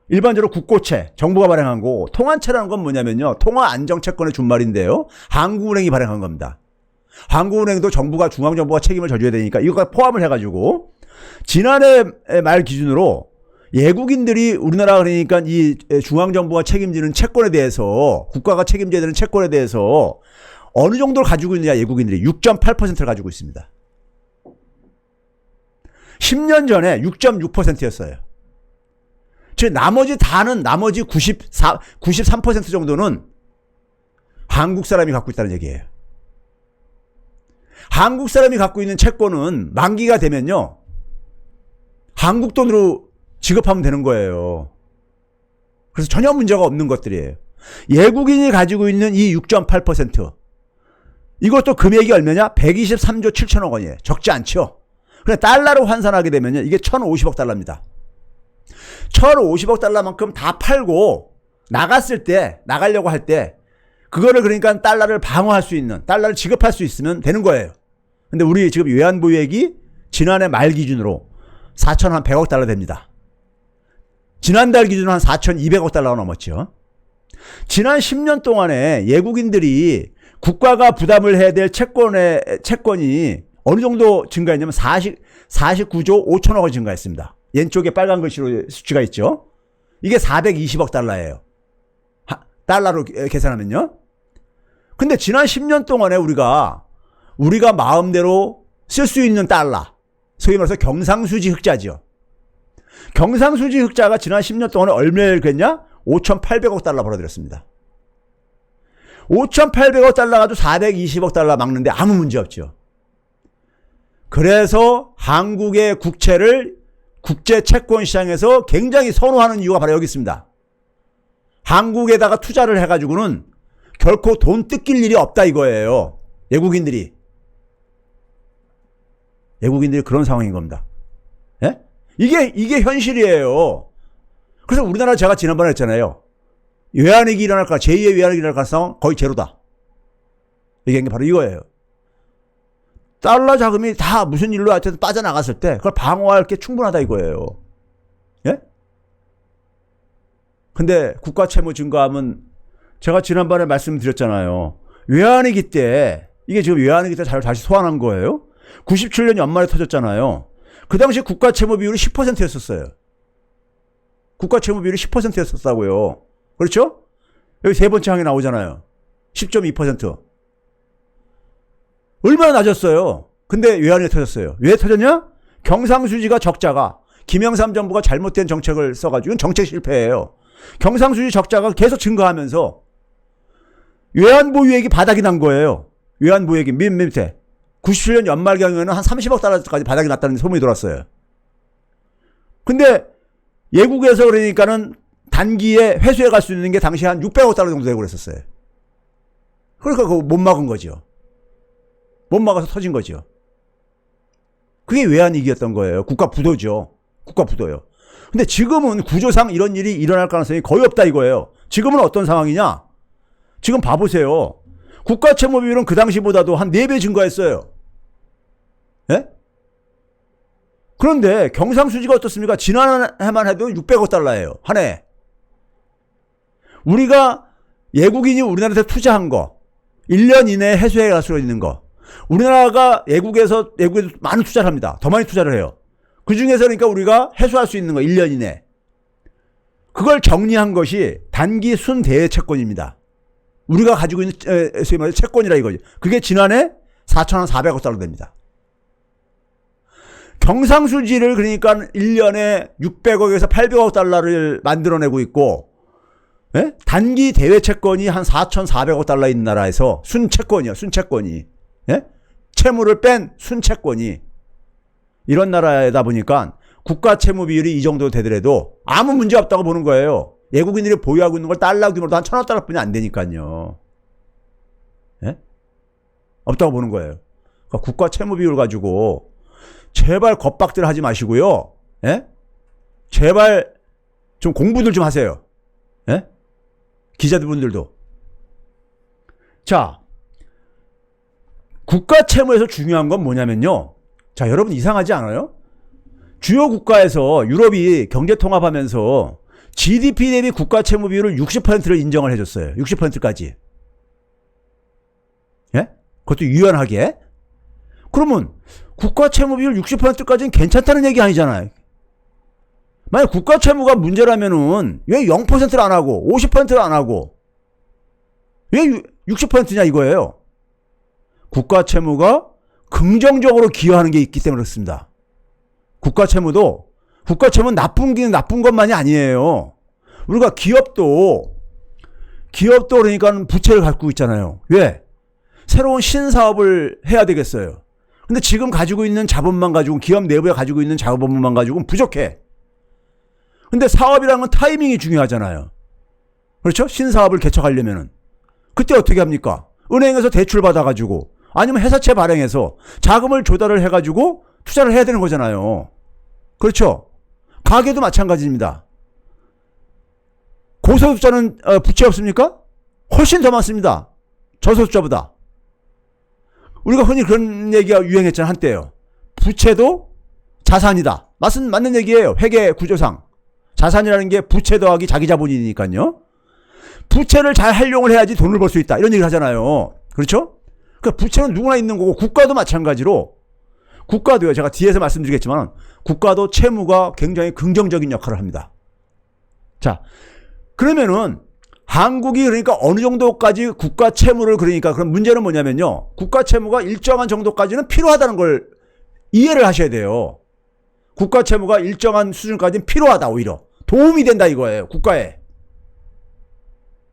일반적으로 국고채, 정부가 발행한 거, 통한채라는 건 뭐냐면요. 통화안정채권의 준말인데요. 한국은행이 발행한 겁니다. 한국은행도 중앙정부가 책임을 져줘야 되니까 이거가 포함을 해가지고 지난해 말 기준으로 예국인들이 우리나라 그러니까 이 중앙정부가 책임지는 채권에 대해서 국가가 책임져야 되는 채권에 대해서 어느 정도를 가지고 있느냐 예국인들이 6.8%를 가지고 있습니다. 10년 전에 6.6%였어요. 즉 나머지 93% 정도는 한국 사람이 갖고 있다는 얘기예요. 한국 사람이 갖고 있는 채권은 만기가 되면요. 한국 돈으로 지급하면 되는 거예요. 그래서 전혀 문제가 없는 것들이에요. 예국인이 가지고 있는 이 6.8% 이것도 금액이 얼마냐? 123조 7천억 원이에요. 적지 않죠? 그래 달러로 환산하게 되면요. 이게 1,050억 달러입니다. 1,050억 달러만큼 다 팔고 나가려고 할 때 그거를 그러니까 달러를 방어할 수 있는, 달러를 지급할 수 있으면 되는 거예요. 근데 우리 지금 외환보유액이 지난해 말 기준으로 4,100억 달러 됩니다. 지난달 기준으로 한 4,200억 달러가 넘었죠. 지난 10년 동안에 예국인들이 국가가 부담을 해야 될 채권이 어느 정도 증가했냐면 49조 5천억 원 증가했습니다. 왼쪽에 빨간 글씨로 수치가 있죠. 이게 420억 달러예요. 달러로 계산하면요. 근데 지난 10년 동안에 우리가 우리가 마음대로 쓸 수 있는 달러, 소위 말해서 경상수지 흑자죠. 경상수지 흑자가 지난 10년 동안에 얼마를 그랬냐? 5,800억 달러 벌어들였습니다. 5,800억 달러 가지고 420억 달러 막는데 아무 문제 없죠. 그래서 한국의 국채를 국제 채권 시장에서 굉장히 선호하는 이유가 바로 여기 있습니다. 한국에다가 투자를 해가지고는 결코 돈 뜯길 일이 없다 이거예요. 외국인들이 그런 상황인 겁니다. 예? 이게 현실이에요. 그래서 우리나라 제가 지난번에 했잖아요. 외환위기 일어날까, 제2의 외환위기 일어날 가능성 거의 제로다. 얘기한 게 바로 이거예요. 달러 자금이 다 무슨 일로 하여튼 빠져나갔을 때 그걸 방어할 게 충분하다 이거예요. 예? 근데 국가 채무 증가하면 제가 지난번에 말씀드렸잖아요. 외환위기 때, 이게 지금 외환위기 때 다시 소환한 거예요. 97년 연말에 터졌잖아요. 그 당시 국가 채무 비율이 10%였었어요. 국가 채무 비율이 10%였었다고요. 그렇죠? 여기 세 번째 항에 나오잖아요. 10.2%. 얼마나 낮았어요. 근데 외환위기 터졌어요. 왜 터졌냐? 경상수지가 적자가, 김영삼 정부가 잘못된 정책을 써가지고, 이건 정책 실패예요. 경상수지 적자가 계속 증가하면서 외환보유액이 바닥이 난 거예요. 외환보유액이 밑에 97년 연말경에는 한 30억 달러까지 바닥이 났다는 소문이 돌았어요. 근데 예국에서 그러니까는 단기에 회수해 갈 수 있는 게 당시 한 600억 달러 정도 되고 그랬었어요. 그러니까 그거 못 막은 거죠. 못 막아서 터진 거죠. 그게 외환위기였던 거예요. 국가 부도죠. 국가 부도요. 근데 지금은 구조상 이런 일이 일어날 가능성이 거의 없다 이거예요. 지금은 어떤 상황이냐? 지금 봐보세요. 국가 채무 비율은 그 당시보다도 한 4배 증가했어요. 예? 그런데 경상수지가 어떻습니까? 지난해만 해도 600억 달러예요. 한 해. 우리가 외국인이 우리나라한테 투자한 거, 1년 이내에 회수해 갈 수 있는 거, 우리나라가 외국에서 많은 투자를 합니다. 더 많이 투자를 해요. 그 중에서 그러니까 우리가 회수할 수 있는 거 1년 이내. 그걸 정리한 것이 단기 순대외 채권입니다. 우리가 가지고 있는 채권이라 이거죠. 그게 지난해 4,400억 달러 됩니다. 경상수지를 그러니까 1년에 600억에서 800억 달러를 만들어내고 있고, 예? 단기 대외 채권이 한 4,400억 달러 있는 나라에서 순채권이요. 순채권이. 예? 채무를 뺀 순채권이. 이런 나라에다 보니까 국가 채무 비율이 이 정도 되더라도 아무 문제 없다고 보는 거예요. 외국인들이 보유하고 있는 걸 달러 규모로 한 1,000억 달러뿐이 안 되니까요. 예? 없다고 보는 거예요. 그러니까 국가 채무 비율 가지고 제발 겁박들 하지 마시고요. 예? 제발 좀 공부들 좀 하세요. 예? 기자분들도. 자, 국가 채무에서 중요한 건 뭐냐면요. 자, 여러분 이상하지 않아요? 주요 국가에서 유럽이 경제 통합하면서 GDP 대비 국가 채무 비율을 60%를 인정을 해줬어요. 60%까지. 예? 그것도 유연하게. 그러면 국가 채무 비율 60%까지는 괜찮다는 얘기 아니잖아요. 만약 국가 채무가 문제라면은 왜 0%를 안 하고 50%를 안 하고 왜 60%냐 이거예요. 국가 채무가 긍정적으로 기여하는 게 있기 때문에 그렇습니다. 국가 채무는 나쁜 것만이 아니에요. 우리가 기업도 그러니까 부채를 갖고 있잖아요. 왜? 새로운 신사업을 해야 되겠어요. 근데 지금 가지고 있는 자본만 가지고, 기업 내부에 가지고 있는 자본만 가지고는 부족해. 근데 사업이라는 건 타이밍이 중요하잖아요. 그렇죠? 신사업을 개척하려면은. 그때 어떻게 합니까? 은행에서 대출 받아가지고, 아니면 회사채 발행해서 자금을 조달을 해가지고 투자를 해야 되는 거잖아요. 그렇죠? 가게도 마찬가지입니다. 고소득자는 부채 없습니까? 훨씬 더 많습니다. 저소득자보다. 우리가 흔히 그런 얘기가 유행했잖아요. 한때요. 부채도 자산이다. 맞는 얘기예요. 회계 구조상. 자산이라는 게 부채 더하기 자기 자본이니까요. 부채를 잘 활용을 해야지 돈을 벌 수 있다. 이런 얘기를 하잖아요. 그렇죠? 그러니까 부채는 누구나 있는 거고, 국가도 마찬가지로, 국가도요. 제가 뒤에서 말씀드리겠지만, 국가도 채무가 굉장히 긍정적인 역할을 합니다. 자, 그러면은 한국이 그러니까 어느 정도까지 국가 채무를 그러니까 그럼 문제는 뭐냐면요. 국가 채무가 일정한 정도까지는 필요하다는 걸 이해를 하셔야 돼요. 국가 채무가 일정한 수준까지는 필요하다 오히려. 도움이 된다 이거예요. 국가에.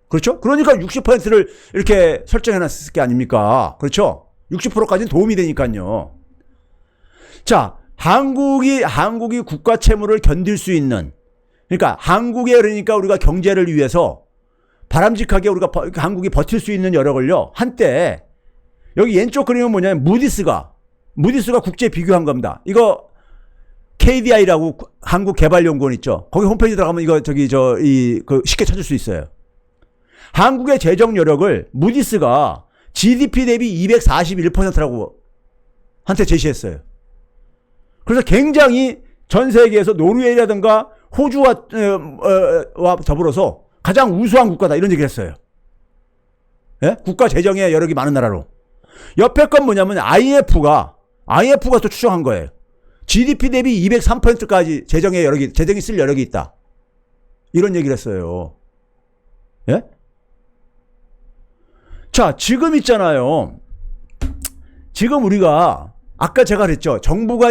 그렇죠? 그러니까 60%를 이렇게 설정해놨을 게 아닙니까? 그렇죠? 60%까지는 도움이 되니까요. 자, 한국이 국가 채무를 견딜 수 있는, 그러니까 한국에 그러니까 우리가 경제를 위해서 바람직하게 우리가 한국이 버틸 수 있는 여력을요. 한때 여기 왼쪽 그림은 뭐냐면 무디스가 국제 비교한 겁니다. 이거 KDI라고 한국개발연구원 있죠. 거기 홈페이지 들어가면 이거 쉽게 찾을 수 있어요. 한국의 재정 여력을 무디스가 GDP 대비 241%라고 한테 제시했어요. 그래서 굉장히 전 세계에서 노르웨이라든가 호주와 더불어서 가장 우수한 국가다 이런 얘기를 했어요. 예? 국가 재정의 여력이 많은 나라로. 옆에 건 뭐냐면 IMF가 또 추정한 거예요. GDP 대비 203%까지 재정이 쓸 여력이 있다. 이런 얘기를 했어요. 예? 자, 지금 있잖아요. 지금 우리가 아까 제가 그랬죠. 정부가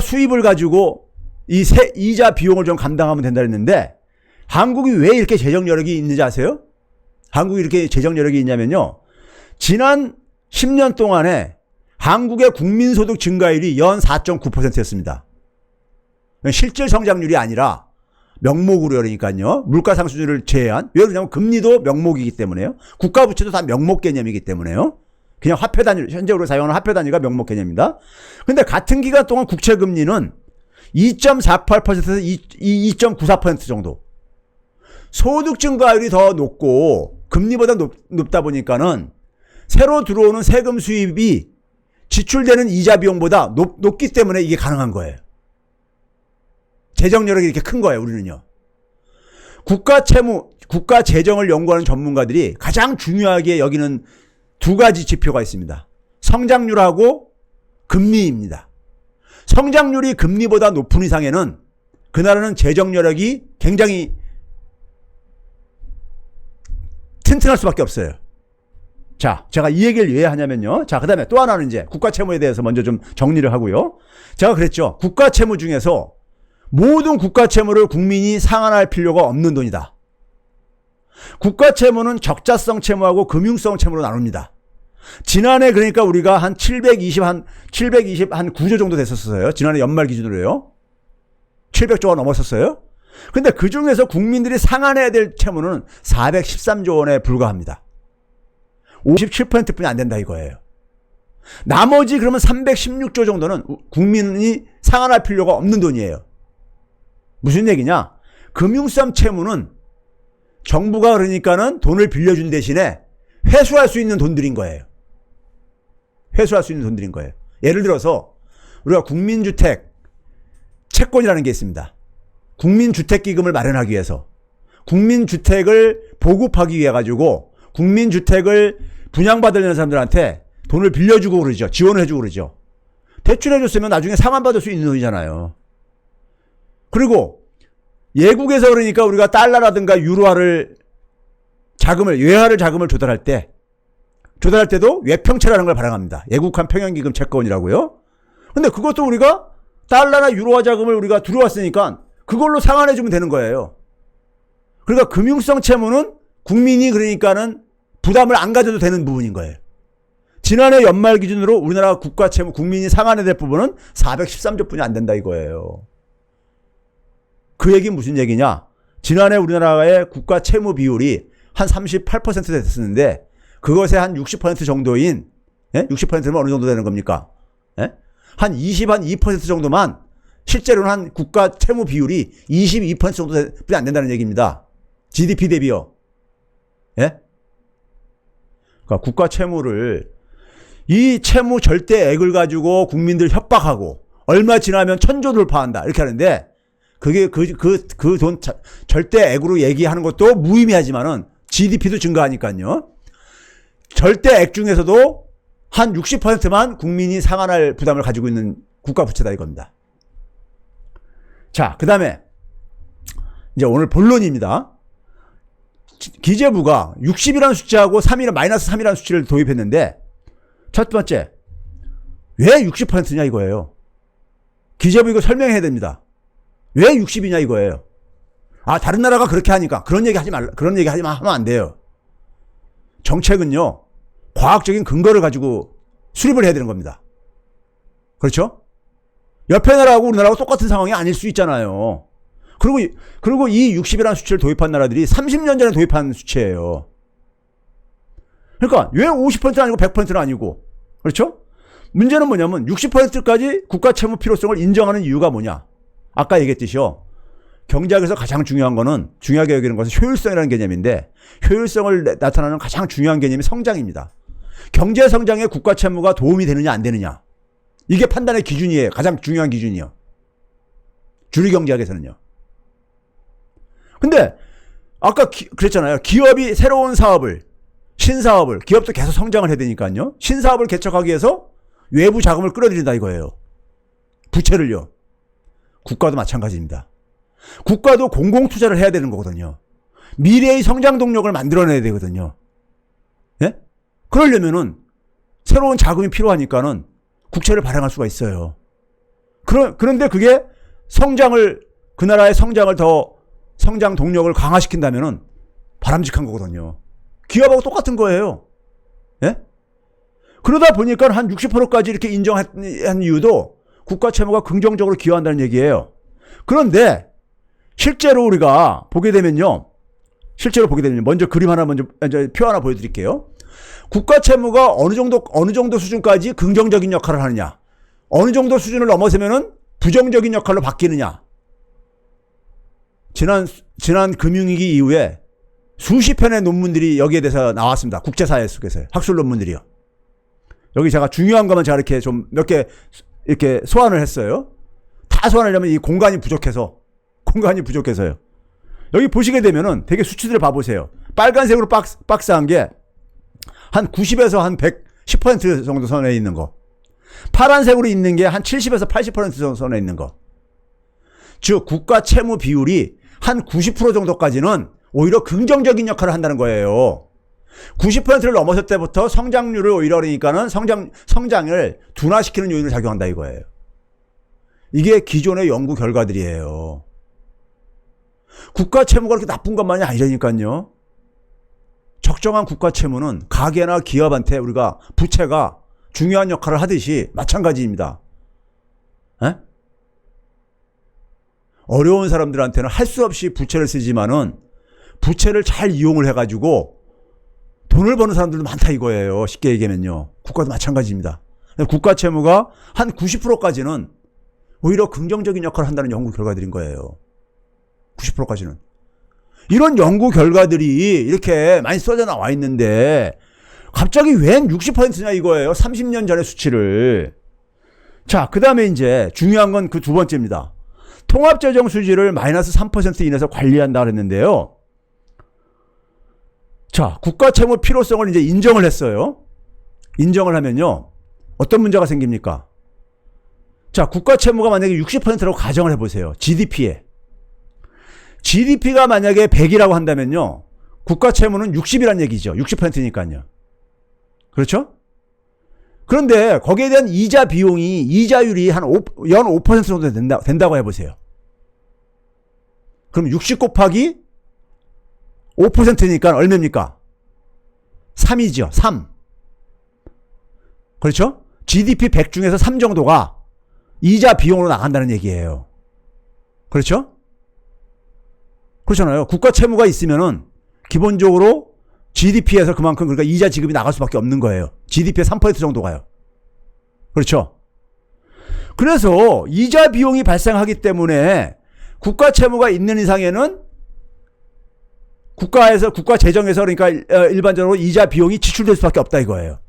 수입을 가지고 이자 비용을 좀 감당하면 된다 그랬는데 한국이 왜 이렇게 재정 여력이 있는지 아세요? 한국이 이렇게 재정 여력이 있냐면요. 지난 10년 동안에 한국의 국민소득 증가율이 연 4.9%였습니다. 실질 성장률이 아니라 명목으로 그러니까요. 물가상승률을 제외한. 왜 그러냐면 금리도 명목이기 때문에요. 국가부채도 다 명목 개념이기 때문에요. 그냥 화폐 단위, 현재로 사용하는 화폐 단위가 명목 개념입니다. 근데 같은 기간 동안 국채 금리는 2.48%에서 2.94% 정도. 소득 증가율이 더 높고 금리보다 높다 보니까는 새로 들어오는 세금 수입이 지출되는 이자 비용보다 높기 때문에 이게 가능한 거예요. 재정 여력이 이렇게 큰 거예요, 우리는요. 국가 재정을 연구하는 전문가들이 가장 중요하게 여기는 두 가지 지표가 있습니다. 성장률하고 금리입니다. 성장률이 금리보다 높은 이상에는 그 나라는 재정 여력이 굉장히 튼튼할 수밖에 없어요. 자, 제가 이 얘기를 왜 하냐면요. 자, 그 다음에 또 하나는 이제 국가 채무에 대해서 먼저 좀 정리를 하고요. 제가 그랬죠. 국가 채무 중에서 모든 국가 채무를 국민이 상환할 필요가 없는 돈이다. 국가 채무는 적자성 채무하고 금융성 채무로 나눕니다. 지난해 그러니까 우리가 한 720한 9조 정도 됐었어요. 지난해 연말 기준으로요. 700조가 넘었었어요. 근데 그 중에서 국민들이 상환해야 될 채무는 413조 원에 불과합니다. 57%뿐이 안 된다 이거예요. 나머지 그러면 316조 정도는 국민이 상환할 필요가 없는 돈이에요. 무슨 얘기냐? 금융성 채무는 정부가 그러니까는 돈을 빌려준 대신에 회수할 수 있는 돈들인 거예요. 회수할 수 있는 돈들인 거예요. 예를 들어서 우리가 국민주택 채권이라는 게 있습니다. 국민주택기금을 마련하기 위해서 국민주택을 보급하기 위해 가지고 국민주택을 분양받으려는 사람들한테 돈을 빌려주고 그러죠. 지원을 해주고 그러죠. 대출해줬으면 나중에 상환받을 수 있는 돈이잖아요. 그리고 예국에서 그러니까 우리가 달러라든가 유로화를 외화를 자금을 조달할 때도 외평채라는 걸 발행합니다. 예국한 평형기금 채권이라고요. 근데 그것도 우리가 달러나 유로화 자금을 우리가 들어왔으니까 그걸로 상환해주면 되는 거예요. 그러니까 금융성 채무는 국민이 그러니까는 부담을 안 가져도 되는 부분인 거예요. 지난해 연말 기준으로 우리나라 국가 채무 국민이 상환해야 될 부분은 413조뿐이 안 된다 이거예요. 그 얘기는 무슨 얘기냐? 지난해 우리나라의 국가 채무 비율이 한 38% 됐었는데 그것의 한 60% 정도인 60%면 어느 정도 되는 겁니까? 한 2% 정도만 실제로는 한 국가 채무 비율이 22% 정도뿐이 안 된다는 얘기입니다. GDP 대비요. 그러니까 국가 채무를 이 채무 절대액을 가지고 국민들 협박하고 얼마 지나면 1000조 돌파한다 이렇게 하는데 그게 그 돈 절대액으로 얘기하는 것도 무의미하지만은 GDP도 증가하니까요. 절대액 중에서도 한 60%만 국민이 상환할 부담을 가지고 있는 국가 부채다 이겁니다. 자, 그 다음에 이제 오늘 본론입니다. 기재부가 60이라는 숫자하고 3이라는 마이너스 3이라는 수치를 도입했는데 첫 번째, 왜 60%냐 이거예요. 기재부 이거 설명해야 됩니다. 왜 60이냐 이거예요. 아, 다른 나라가 그렇게 하니까 그런 얘기 하지 말라. 그런 얘기 하면 안 돼요. 정책은요, 과학적인 근거를 가지고 수립을 해야 되는 겁니다. 그렇죠? 옆에 나라하고 우리나라하고 똑같은 상황이 아닐 수 있잖아요. 그리고 이 60이라는 수치를 도입한 나라들이 30년 전에 도입한 수치예요. 그러니까 왜 50%는 아니고 100%는 아니고, 그렇죠? 문제는 뭐냐면 60%까지 국가 채무 필요성을 인정하는 이유가 뭐냐? 아까 얘기했듯이요. 경제학에서 가장 중요한 거는, 중요하게 여기는 것은 효율성이라는 개념인데, 효율성을 나타내는 가장 중요한 개념이 성장입니다. 경제 성장에 국가 채무가 도움이 되느냐 안 되느냐, 이게 판단의 기준이에요. 가장 중요한 기준이요. 주류 경제학에서는요. 근데 아까 그랬잖아요. 기업이 새로운 사업을, 신사업을, 기업도 계속 성장을 해야 되니까요. 신사업을 개척하기 위해서 외부 자금을 끌어들인다 이거예요. 부채를요. 국가도 마찬가지입니다. 국가도 공공투자를 해야 되는 거거든요. 미래의 성장 동력을 만들어내야 되거든요. 예? 그러려면은 새로운 자금이 필요하니까는 국채를 발행할 수가 있어요. 그런데 그게 그 나라의 성장을 더, 성장 동력을 강화시킨다면은 바람직한 거거든요. 기업하고 똑같은 거예요. 예? 그러다 보니까 한 60%까지 이렇게 인정한 이유도 국가 채무가 긍정적으로 기여한다는 얘기예요. 그런데 실제로 우리가 보게 되면요. 먼저 그림 하나, 먼저 표 하나 보여드릴게요. 국가 채무가 어느 정도 수준까지 긍정적인 역할을 하느냐, 어느 정도 수준을 넘어서면은 부정적인 역할로 바뀌느냐. 지난 금융위기 이후에 수십 편의 논문들이 여기에 대해서 나왔습니다. 국제사회 속에서 학술 논문들이요. 여기 제가 중요한 것만 제가 이렇게 좀 몇 개 이렇게 소환을 했어요. 다 소환하려면 이 공간이 부족해서요. 여기 보시게 되면은 되게 수치들을 봐보세요. 빨간색으로 박스한 게 한 90에서 한 110% 정도 선에 있는 거. 파란색으로 있는 게 한 70에서 80% 정도 선에 있는 거. 즉, 국가 채무 비율이 한 90% 정도까지는 오히려 긍정적인 역할을 한다는 거예요. 90%를 넘었을 때부터 성장률을 오히려, 그러니까는 성장을 둔화시키는 요인으로 작용한다 이거예요. 이게 기존의 연구 결과들이에요. 국가 채무가 그렇게 나쁜 것만이 아니라니까요. 적정한 국가 채무는 가계나 기업한테 우리가 부채가 중요한 역할을 하듯이 마찬가지입니다. 에? 어려운 사람들한테는 할 수 없이 부채를 쓰지만은 부채를 잘 이용을 해가지고 돈을 버는 사람들도 많다 이거예요. 쉽게 얘기하면요. 국가도 마찬가지입니다. 국가 채무가 한 90%까지는 오히려 긍정적인 역할을 한다는 연구 결과들인 거예요. 90%까지는. 이런 연구 결과들이 이렇게 많이 써져 나와 있는데 갑자기 웬 60%냐 이거예요. 30년 전의 수치를. 자, 그 다음에 이제 중요한 건 그 두 번째입니다. 통합재정 수지를 마이너스 3% 이내에서 관리한다 그랬는데요. 자, 국가 채무 필요성을 이제 인정을 했어요. 인정을 하면요. 어떤 문제가 생깁니까? 자, 국가 채무가 만약에 60%라고 가정을 해보세요. GDP에. GDP가 만약에 100이라고 한다면요. 국가 채무는 60이란 얘기죠. 60%니까요. 그렇죠? 그런데 거기에 대한 이자 비용이, 이자율이 한 연 5% 정도 된다고 해보세요. 그럼 60 곱하기 5%니까 얼마입니까? 3이죠. 3. 그렇죠? GDP 100 중에서 3 정도가 이자 비용으로 나간다는 얘기예요. 그렇죠? 그렇잖아요. 국가 채무가 있으면은 기본적으로 GDP에서 그만큼, 그러니까 이자 지급이 나갈 수밖에 없는 거예요. GDP의 3% 정도가요. 그렇죠? 그래서 이자 비용이 발생하기 때문에 국가 채무가 있는 이상에는 국가 재정에서, 그러니까 일반적으로 이자 비용이 지출될 수밖에 없다 이거예요.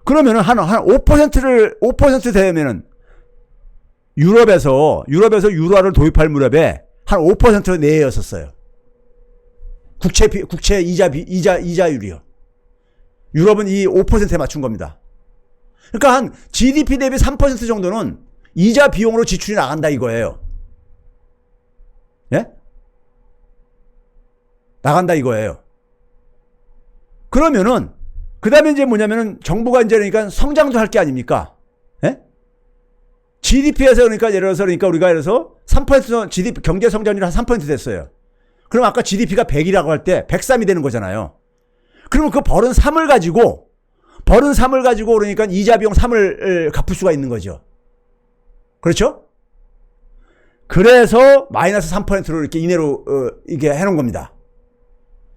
그러면은 한 5% 되면은 유럽에서 유로화를 도입할 무렵에 한 5% 내였었어요. 국채 이자율이요. 유럽은 이 5%에 맞춘 겁니다. 그러니까 한 GDP 대비 3% 정도는 이자 비용으로 지출이 나간다 이거예요. 예? 나간다 이거예요. 그러면은 그 다음에 이제 뭐냐면은 정부가 이제 그러니까 성장도 할 게 아닙니까? 예? GDP에서 그러니까 예를 들어서 그러니까 우리가 예를 들어서 3% GDP 경제 성장률이 한 3% 됐어요. 그럼 아까 GDP가 100이라고 할 때 103이 되는 거잖아요. 그러면 그 벌은 3을 가지고 그러니까 이자 비용 3을 갚을 수가 있는 거죠. 그렇죠? 그래서 마이너스 3%로 이렇게 이내로 이게 해놓은 겁니다.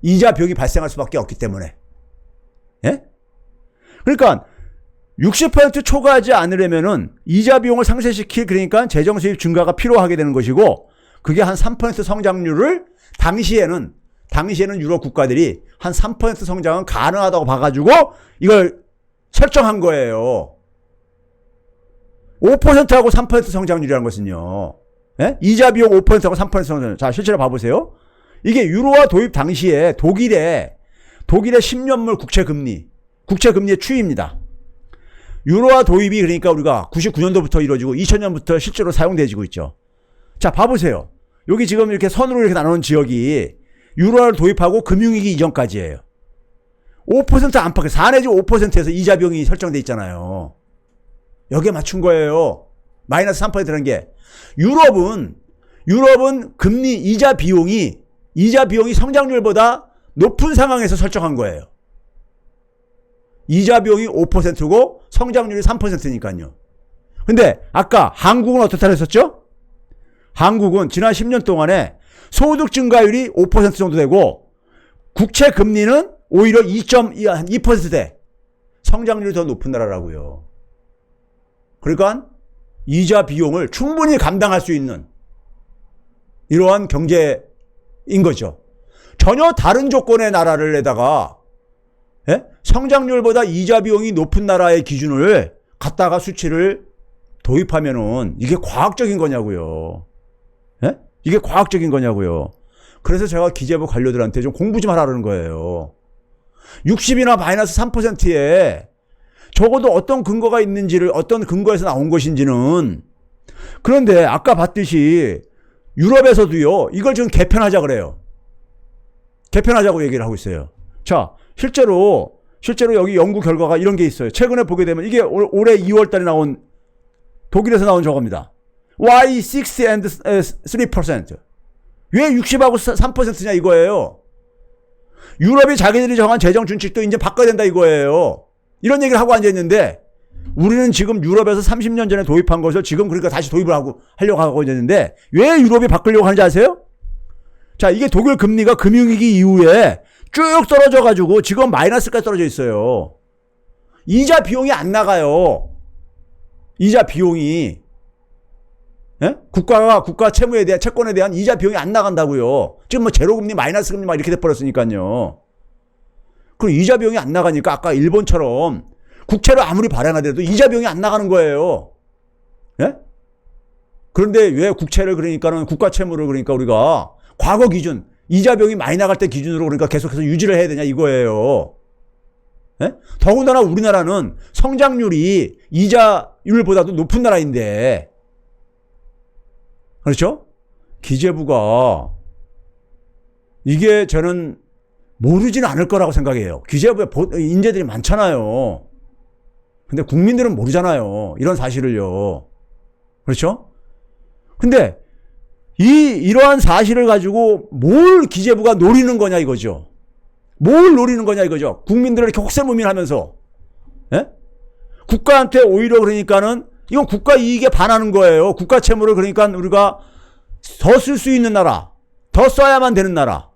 이자 비용이 발생할 수밖에 없기 때문에. 예? 그러니까 60% 초과하지 않으려면은 이자 비용을 상쇄시킬 그러니까 재정 수입 증가가 필요하게 되는 것이고 그게 한 3% 성장률을 당시에는 유럽 국가들이 한 3% 성장은 가능하다고 봐가지고 이걸 설정한 거예요. 5%하고 3% 성장률이라는 것은요. 예? 이자 비용 5%하고 3% 성장률. 자, 실제로 봐보세요. 이게 유로화 도입 당시에 독일의 10년물 국채금리의 추이입니다. 유로화 도입이 그러니까 우리가 99년도부터 이루어지고 2000년부터 실제로 사용되지고 있죠. 자, 봐보세요. 여기 지금 이렇게 선으로 이렇게 나누는 지역이 유로화를 도입하고 금융위기 이전까지예요. 5% 안팎, 4 내지 5%에서 이자 비용이 설정돼 있잖아요. 여기에 맞춘 거예요. 마이너스 3%라는 게. 유럽은 금리 이자 비용이 성장률보다 높은 상황에서 설정한 거예요. 이자 비용이 5%고 성장률이 3%니까요. 근데 아까 한국은 어떻다 그랬었죠? 한국은 지난 10년 동안에 소득 증가율이 5% 정도 되고 국채 금리는 오히려 2.2%대. 성장률이 더 높은 나라라고요. 그러니까 이자 비용을 충분히 감당할 수 있는 이러한 경제인 거죠. 전혀 다른 조건의 나라를 내다가 예? 성장률보다 이자 비용이 높은 나라의 기준을 갖다가 수치를 도입하면은 이게 과학적인 거냐고요. 예? 이게 과학적인 거냐고요. 그래서 제가 기재부 관료들한테 좀 공부 좀 하라는 거예요. 60이나 마이너스 3%에 적어도 어떤 근거가 있는지를 어떤 근거에서 나온 것인지는 그런데 아까 봤듯이 유럽에서도요 이걸 지금 개편하자 그래요. 개편하자고 얘기를 하고 있어요. 자, 실제로 여기 연구 결과가 이런 게 있어요. 최근에 보게 되면 이게 올해 2월 달에 나온 독일에서 나온 저겁니다. Why 6 and 3%? 왜 60하고 3%냐 이거예요. 유럽이 자기들이 정한 재정 준칙도 이제 바꿔야 된다 이거예요. 이런 얘기를 하고 앉아있는데 우리는 지금 유럽에서 30년 전에 도입한 것을 지금 그러니까 다시 도입을 하려고 하고 있는데 왜 유럽이 바꾸려고 하는지 아세요? 자, 이게 독일 금리가 금융위기 이후에 쭉 떨어져가지고 지금 마이너스까지 떨어져 있어요. 이자 비용이 안 나가요. 이자 비용이. 예? 국가 채무에 대한, 채권에 대한 이자 비용이 안 나간다고요. 지금 뭐 제로금리, 마이너스금리 막 이렇게 돼버렸으니까요. 그럼 이자 비용이 안 나가니까 아까 일본처럼 국채를 아무리 발행하더라도 이자 비용이 안 나가는 거예요. 예? 그런데 왜 국채를 그러니까는 국가 채무를 그러니까 우리가 과거 기준, 이자 비용이 많이 나갈 때 기준으로 그러니까 계속해서 유지를 해야 되냐 이거예요. 예? 더군다나 우리나라는 성장률이 이자율보다도 높은 나라인데, 그렇죠? 기재부가 이게 저는 모르지는 않을 거라고 생각해요. 기재부에 인재들이 많잖아요. 근데 국민들은 모르잖아요. 이런 사실을요. 그렇죠? 근데 이러한 사실을 가지고 뭘 기재부가 노리는 거냐 이거죠. 뭘 노리는 거냐 이거죠. 국민들을 이렇게 혹세무민하면서 예? 국가한테 오히려 그러니까는 이건 국가 이익에 반하는 거예요. 국가 채무를 그러니까 우리가 더 쓸 수 있는 나라, 더 써야만 되는 나라.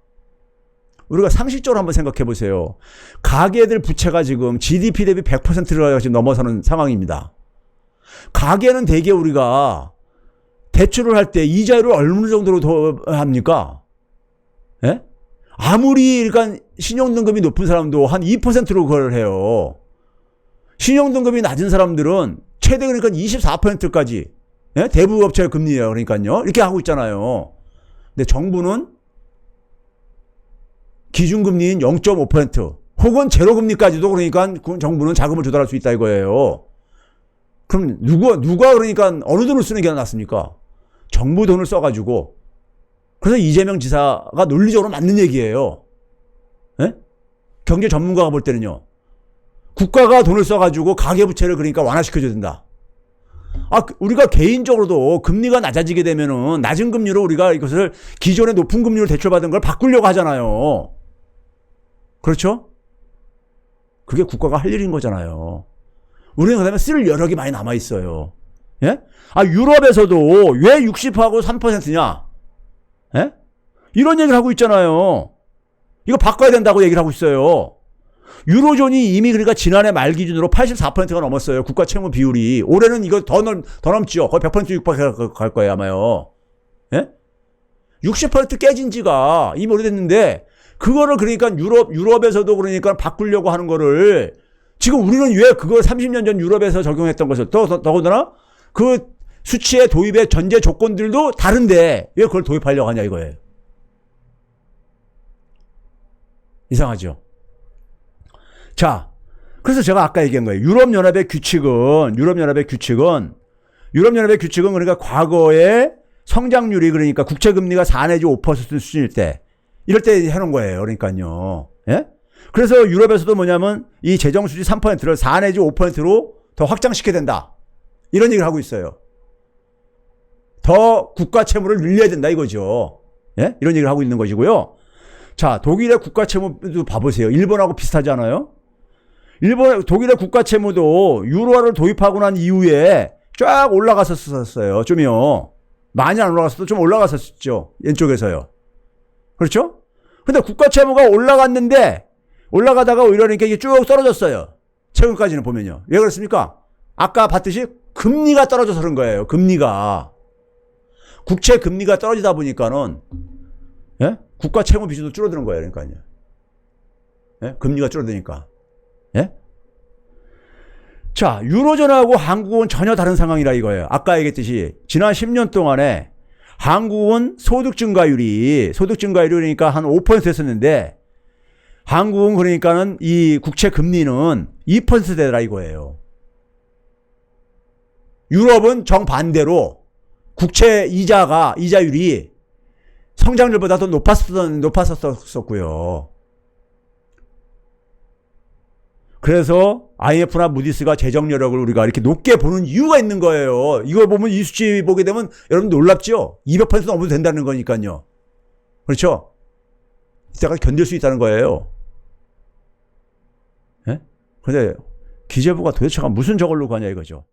우리가 상식적으로 한번 생각해 보세요. 가계들 부채가 지금 GDP 대비 100%를 지금 넘어서는 상황입니다. 가계는 대개 우리가 대출을 할 때 이자율을 어느 정도로 더 합니까? 예? 아무리 그러니까 신용등급이 높은 사람도 한 2%로 그걸 해요. 신용등급이 낮은 사람들은 최대 그러니까 24%까지 예? 대부업체 금리예요. 그러니까요. 이렇게 하고 있잖아요. 근데 정부는 기준금리인 0.5% 혹은 제로금리까지도 그러니까 정부는 자금을 조달할 수 있다 이거예요. 그럼 누가 그러니까 어느 돈을 쓰는 게 낫습니까? 정부 돈을 써가지고 그래서 이재명 지사가 논리적으로 맞는 얘기예요. 예? 경제 전문가가 볼 때는요. 국가가 돈을 써가지고 가계부채를 그러니까 완화시켜줘야 된다. 우리가 개인적으로도 금리가 낮아지게 되면은 낮은 금리로 우리가 이것을 기존의 높은 금리로 대출받은 걸 바꾸려고 하잖아요. 그렇죠? 그게 국가가 할 일인 거잖아요. 우리는 그다음에 쓸 여력이 많이 남아 있어요. 예? 유럽에서도 왜 60하고 3%냐? 예? 이런 얘기를 하고 있잖아요. 이거 바꿔야 된다고 얘기를 하고 있어요. 유로존이 이미 그러니까 지난해 말 기준으로 84%가 넘었어요. 국가 채무 비율이. 올해는 이거 더 넘죠. 거의 100% 육박할 거예요, 아마요. 예? 60% 깨진 지가 이미 오래됐는데, 그거를 그러니까 유럽에서도 그러니까 바꾸려고 하는 거를, 지금 우리는 왜 그걸 30년 전 유럽에서 적용했던 것을, 더군다나 그 수치의 도입의 전제 조건들도 다른데, 왜 그걸 도입하려고 하냐 이거예요. 이상하죠? 자, 그래서 제가 아까 얘기한 거예요. 유럽연합의 규칙은 그러니까 과거에 성장률이 그러니까 국채금리가 4 내지 5% 수준일 때, 이럴 때 해놓은 거예요. 그러니까요. 예? 그래서 유럽에서도 뭐냐면 이 재정수지 3%를 4 내지 5%로 더 확장시켜야 된다. 이런 얘기를 하고 있어요. 더 국가 채무를 늘려야 된다 이거죠. 예? 이런 얘기를 하고 있는 것이고요. 자, 독일의 국가 채무도 봐보세요. 일본하고 비슷하지 않아요? 독일의 국가 채무도 유로화를 도입하고 난 이후에 쫙 올라갔었어요. 좀요. 많이 안 올라갔어도 좀 올라갔었죠. 왼쪽에서요. 그렇죠? 근데 국가 채무가 올라가다가 오히려 이게 쭉 떨어졌어요. 최근까지는 보면요. 왜 그렇습니까? 아까 봤듯이 금리가 떨어져서 그런 거예요. 금리가. 국채 금리가 떨어지다 보니까는, 예? 국가 채무 비중도 줄어드는 거예요. 그러니까요. 예? 금리가 줄어드니까. 예? 자, 유로존하고 한국은 전혀 다른 상황이라 이거예요. 아까 얘기했듯이 지난 10년 동안에 한국은 소득 증가율이 그러니까 한 5%였었는데 한국은 그러니까는 이 국채 금리는 2%대라 이거예요. 유럽은 정반대로 국채 이자율이 성장률보다 더 높았었고요. 그래서 IMF나 무디스가 재정 여력을 우리가 이렇게 높게 보는 이유가 있는 거예요. 이걸 보면 이 수치 보게 되면 여러분 놀랍죠? 200% 넘어도 된다는 거니까요. 그렇죠? 이때가 견딜 수 있다는 거예요. 예? 근데 기재부가 도대체가 무슨 저걸로 가냐 이거죠.